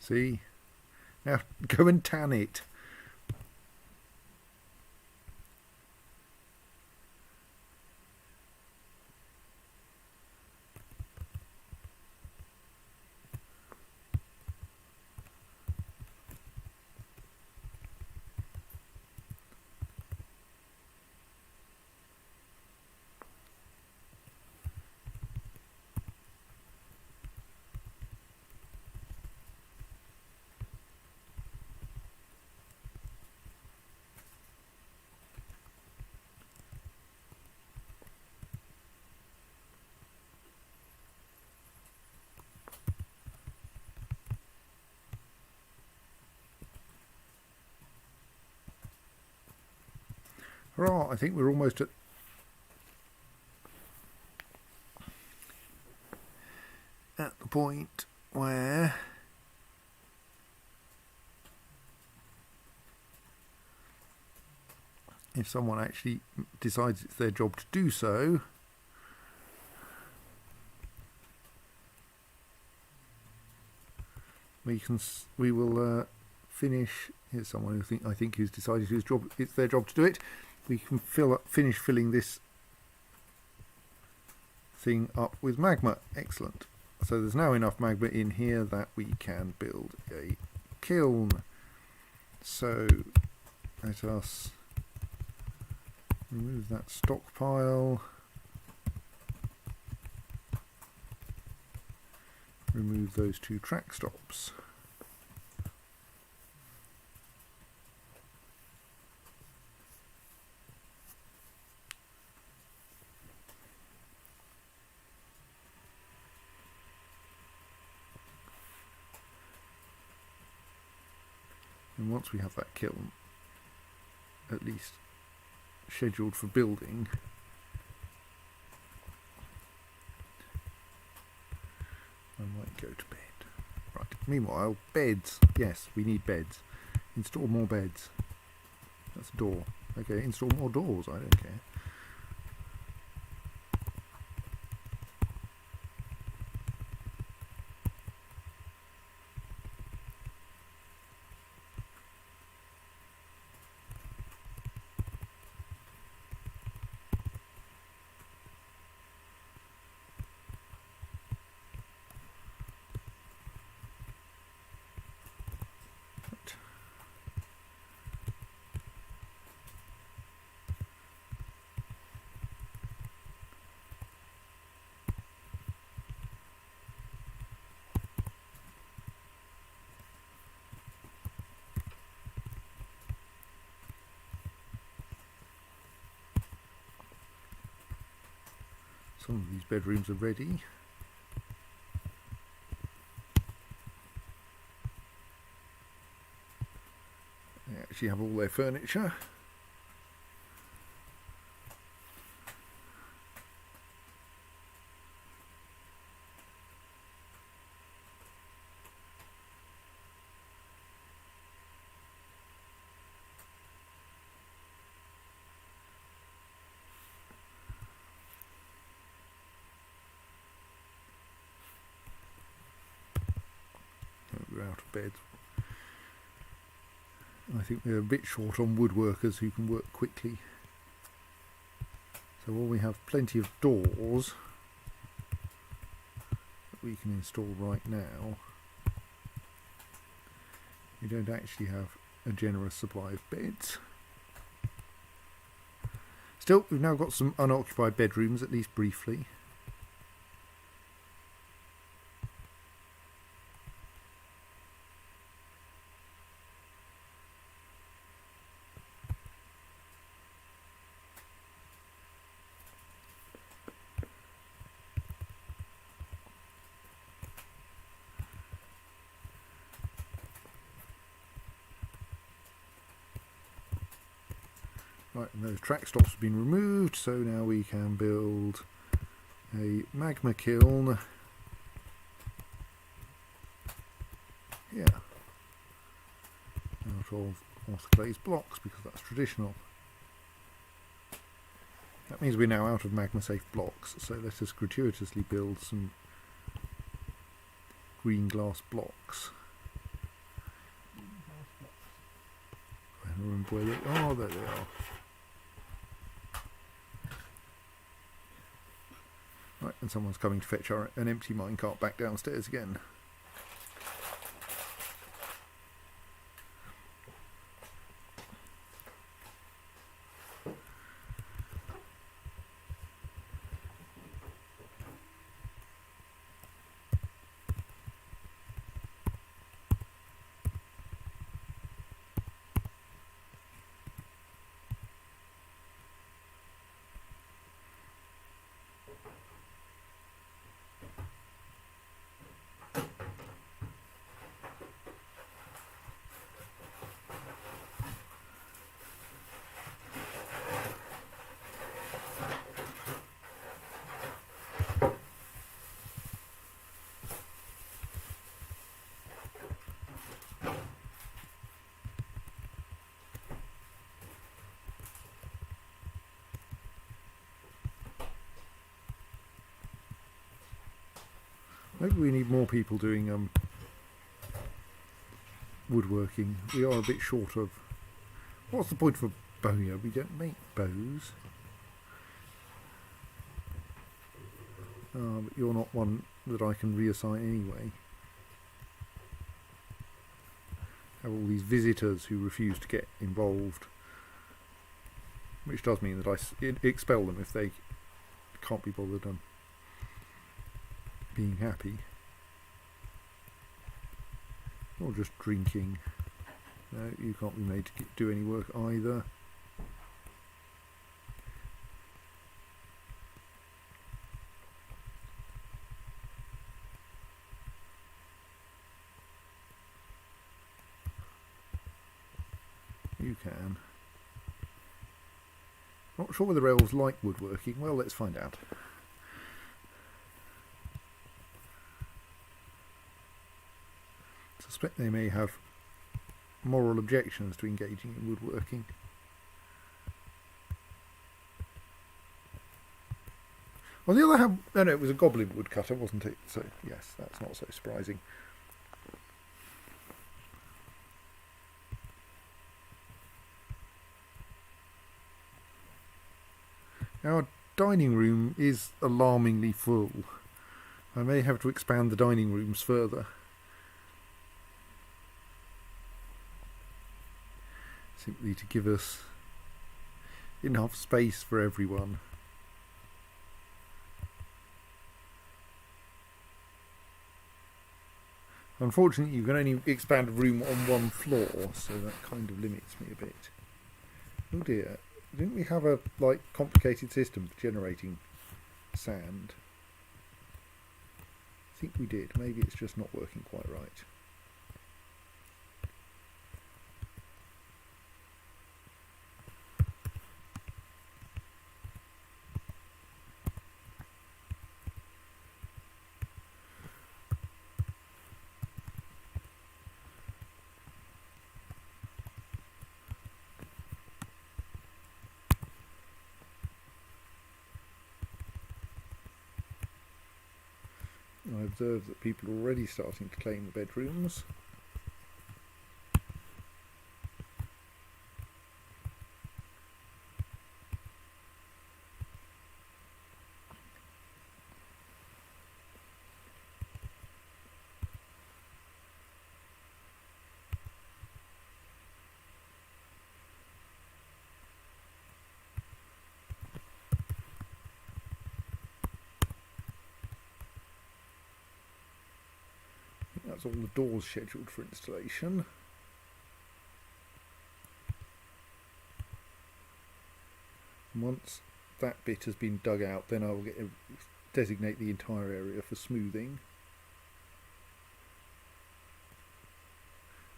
See? Now go and tan it. Hurrah, I think we're almost at the point where if someone actually decides it's their job to do so, we will finish. Here's someone who I think who's decided it's their job to do it. We can finish filling this thing up with magma. Excellent. So there's now enough magma in here that we can build a kiln. So let us remove that stockpile. Remove those 2 track stops. And once we have that kiln at least scheduled for building, I might go to bed. Right, meanwhile, beds. Yes, we need beds. Install more beds. That's a door. Okay, install more doors. I don't care. Some of these bedrooms are ready. They actually have all their furniture. We're out of bed. I think we're a bit short on woodworkers who can work quickly. So while we have plenty of doors that we can install right now, we don't actually have a generous supply of beds. Still, we've now got some unoccupied bedrooms, at least briefly. Right, and those track stops have been removed, so now we can build a magma kiln here. Out of autoclaved blocks, because that's traditional. That means we're now out of magma safe blocks, so let us gratuitously build some green glass blocks. I don't remember where they are. Oh, there they are. Right, and someone's coming to fetch an empty minecart back downstairs again. Maybe we need more people doing woodworking. We are a bit short of... What's the point of a bowyer? We don't make bows. But you're not one that I can reassign anyway. Have all these visitors who refuse to get involved. Which does mean that I expel them if they can't be bothered being happy. Or just drinking. No, you can't be made to do any work either. You can. Not sure whether elves like woodworking. Well, let's find out. I suspect they may have moral objections to engaging in woodworking. On the other hand, no, it was a goblin woodcutter, wasn't it? So, yes, that's not so surprising. Our dining room is alarmingly full. I may have to expand the dining rooms further. Simply to give us enough space for everyone. Unfortunately, you can only expand a room on one floor, so that kind of limits me a bit. Oh dear, didn't we have a complicated system for generating sand? I think we did. Maybe it's just not working quite right. I observe that people are already starting to claim the bedrooms. That's all the doors scheduled for installation. Once that bit has been dug out, then I will designate the entire area for smoothing.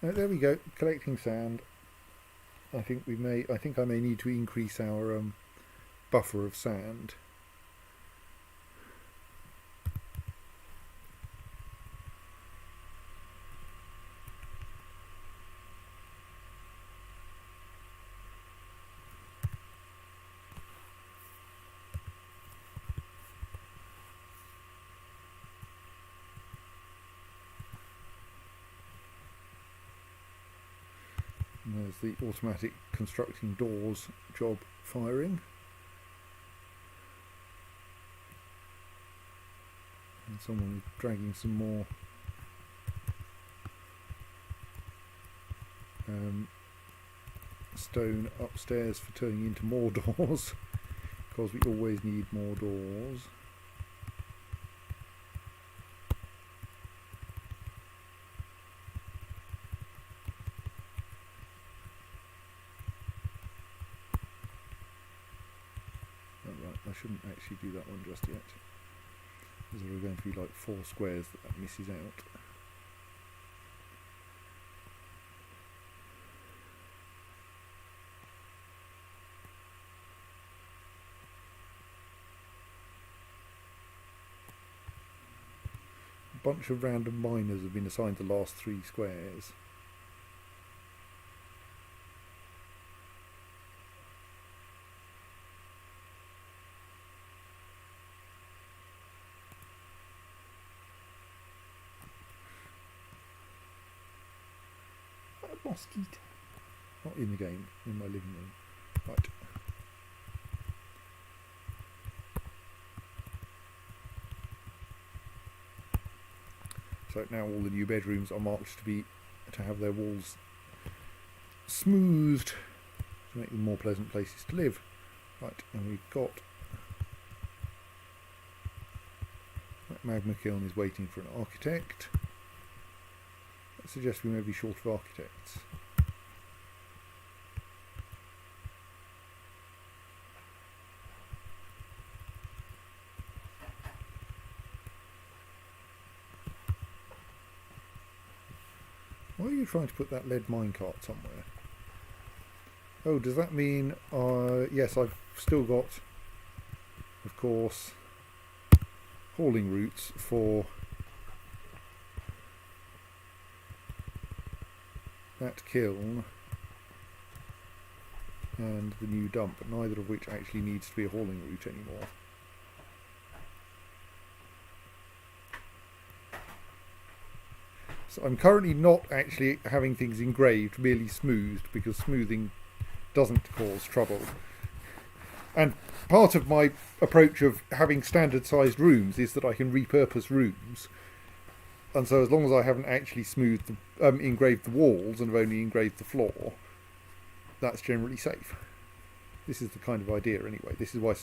There we go, collecting sand. I think I may need to increase our buffer of sand. And there's the automatic constructing doors job firing. And someone dragging some more stone upstairs for turning into more doors, because we always need more doors. Alright, I shouldn't actually do that one just yet, because there are going to be like 4 squares that misses out. A bunch of random miners have been assigned the last 3 squares. A mosquito. Not in the game, in my living room. Right. So now all the new bedrooms are marked to have their walls smoothed to make them more pleasant places to live. Right, and we've got that magma kiln is waiting for an architect. I suggest we may be short of architects. Why are you trying to put that lead minecart somewhere? Oh, does that mean... yes, I've still got, of course, hauling routes for that kiln and the new dump, but neither of which actually needs to be a hauling route anymore. So I'm currently not actually having things engraved, merely smoothed, because smoothing doesn't cause trouble. And part of my approach of having standard sized rooms is that I can repurpose rooms. And so as long as I haven't actually engraved the walls and have only engraved the floor, that's generally safe. This is the kind of idea anyway. This is why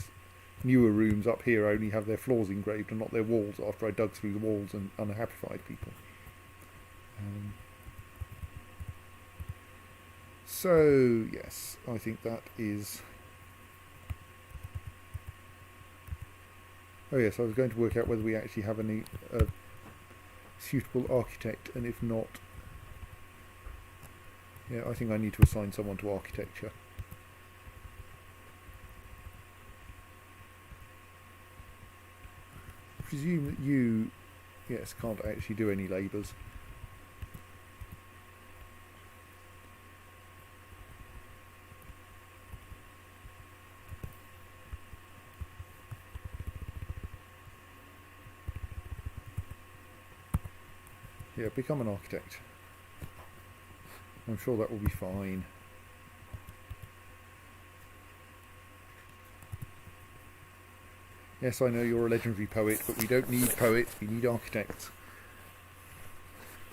newer rooms up here only have their floors engraved and not their walls, after I dug through the walls and unhappified people. So yes, I think that is... Oh yes, I was going to work out whether we actually have any suitable architect, and if not, yeah, I think I need to assign someone to architecture. I presume that you, yes, can't actually do any labours. Yeah, become an architect. I'm sure that will be fine. Yes, I know you're a legendary poet, but we don't need poets, we need architects.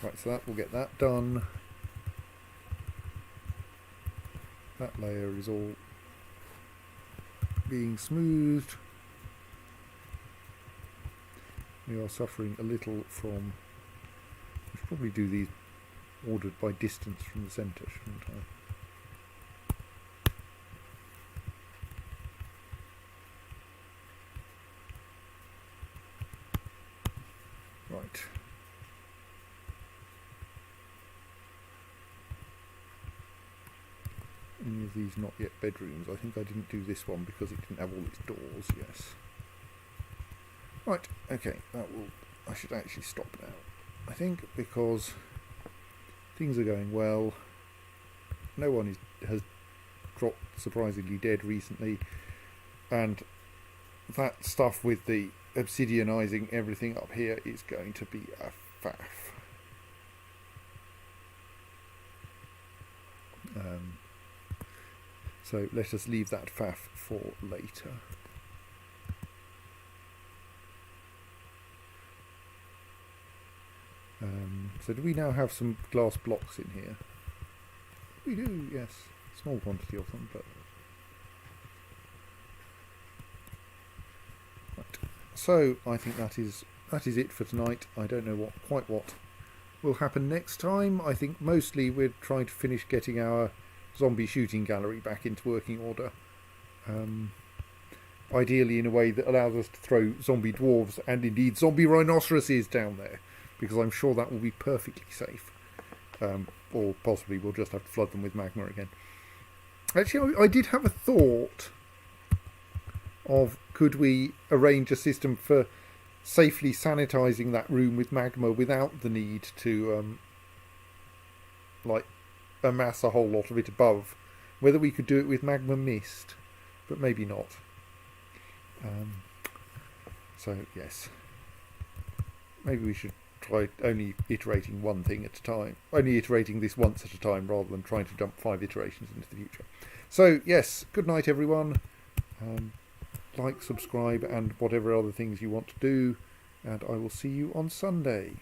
Right, so that will get that done. That layer is all being smoothed. We are suffering a little from... I should probably do these ordered by distance from the centre, shouldn't I? Right. Any of these not yet bedrooms? I think I didn't do this one because it didn't have all its doors, yes. Right, okay, that will... I should actually stop now, I think, because things are going well. No one has dropped surprisingly dead recently, and that stuff with the obsidianizing everything up here is going to be a faff. So let us leave that faff for later. So do we now have some glass blocks in here? We do, yes. Small quantity of them, but... Right. So I think that is it for tonight. I don't know quite what will happen next time. I think mostly we're trying to finish getting our zombie shooting gallery back into working order. Ideally in a way that allows us to throw zombie dwarves and indeed zombie rhinoceroses down there, because I'm sure that will be perfectly safe. Or possibly we'll just have to flood them with magma again. Actually, I did have a thought of, could we arrange a system for safely sanitising that room with magma without the need to amass a whole lot of it above. Whether we could do it with magma mist, but maybe not. So yes, maybe we should try only iterating one thing at a time, only iterating this once at a time rather than trying to jump 5 iterations into the future. So yes, good night everyone. Like, subscribe and whatever other things you want to do, and I will see you on Sunday.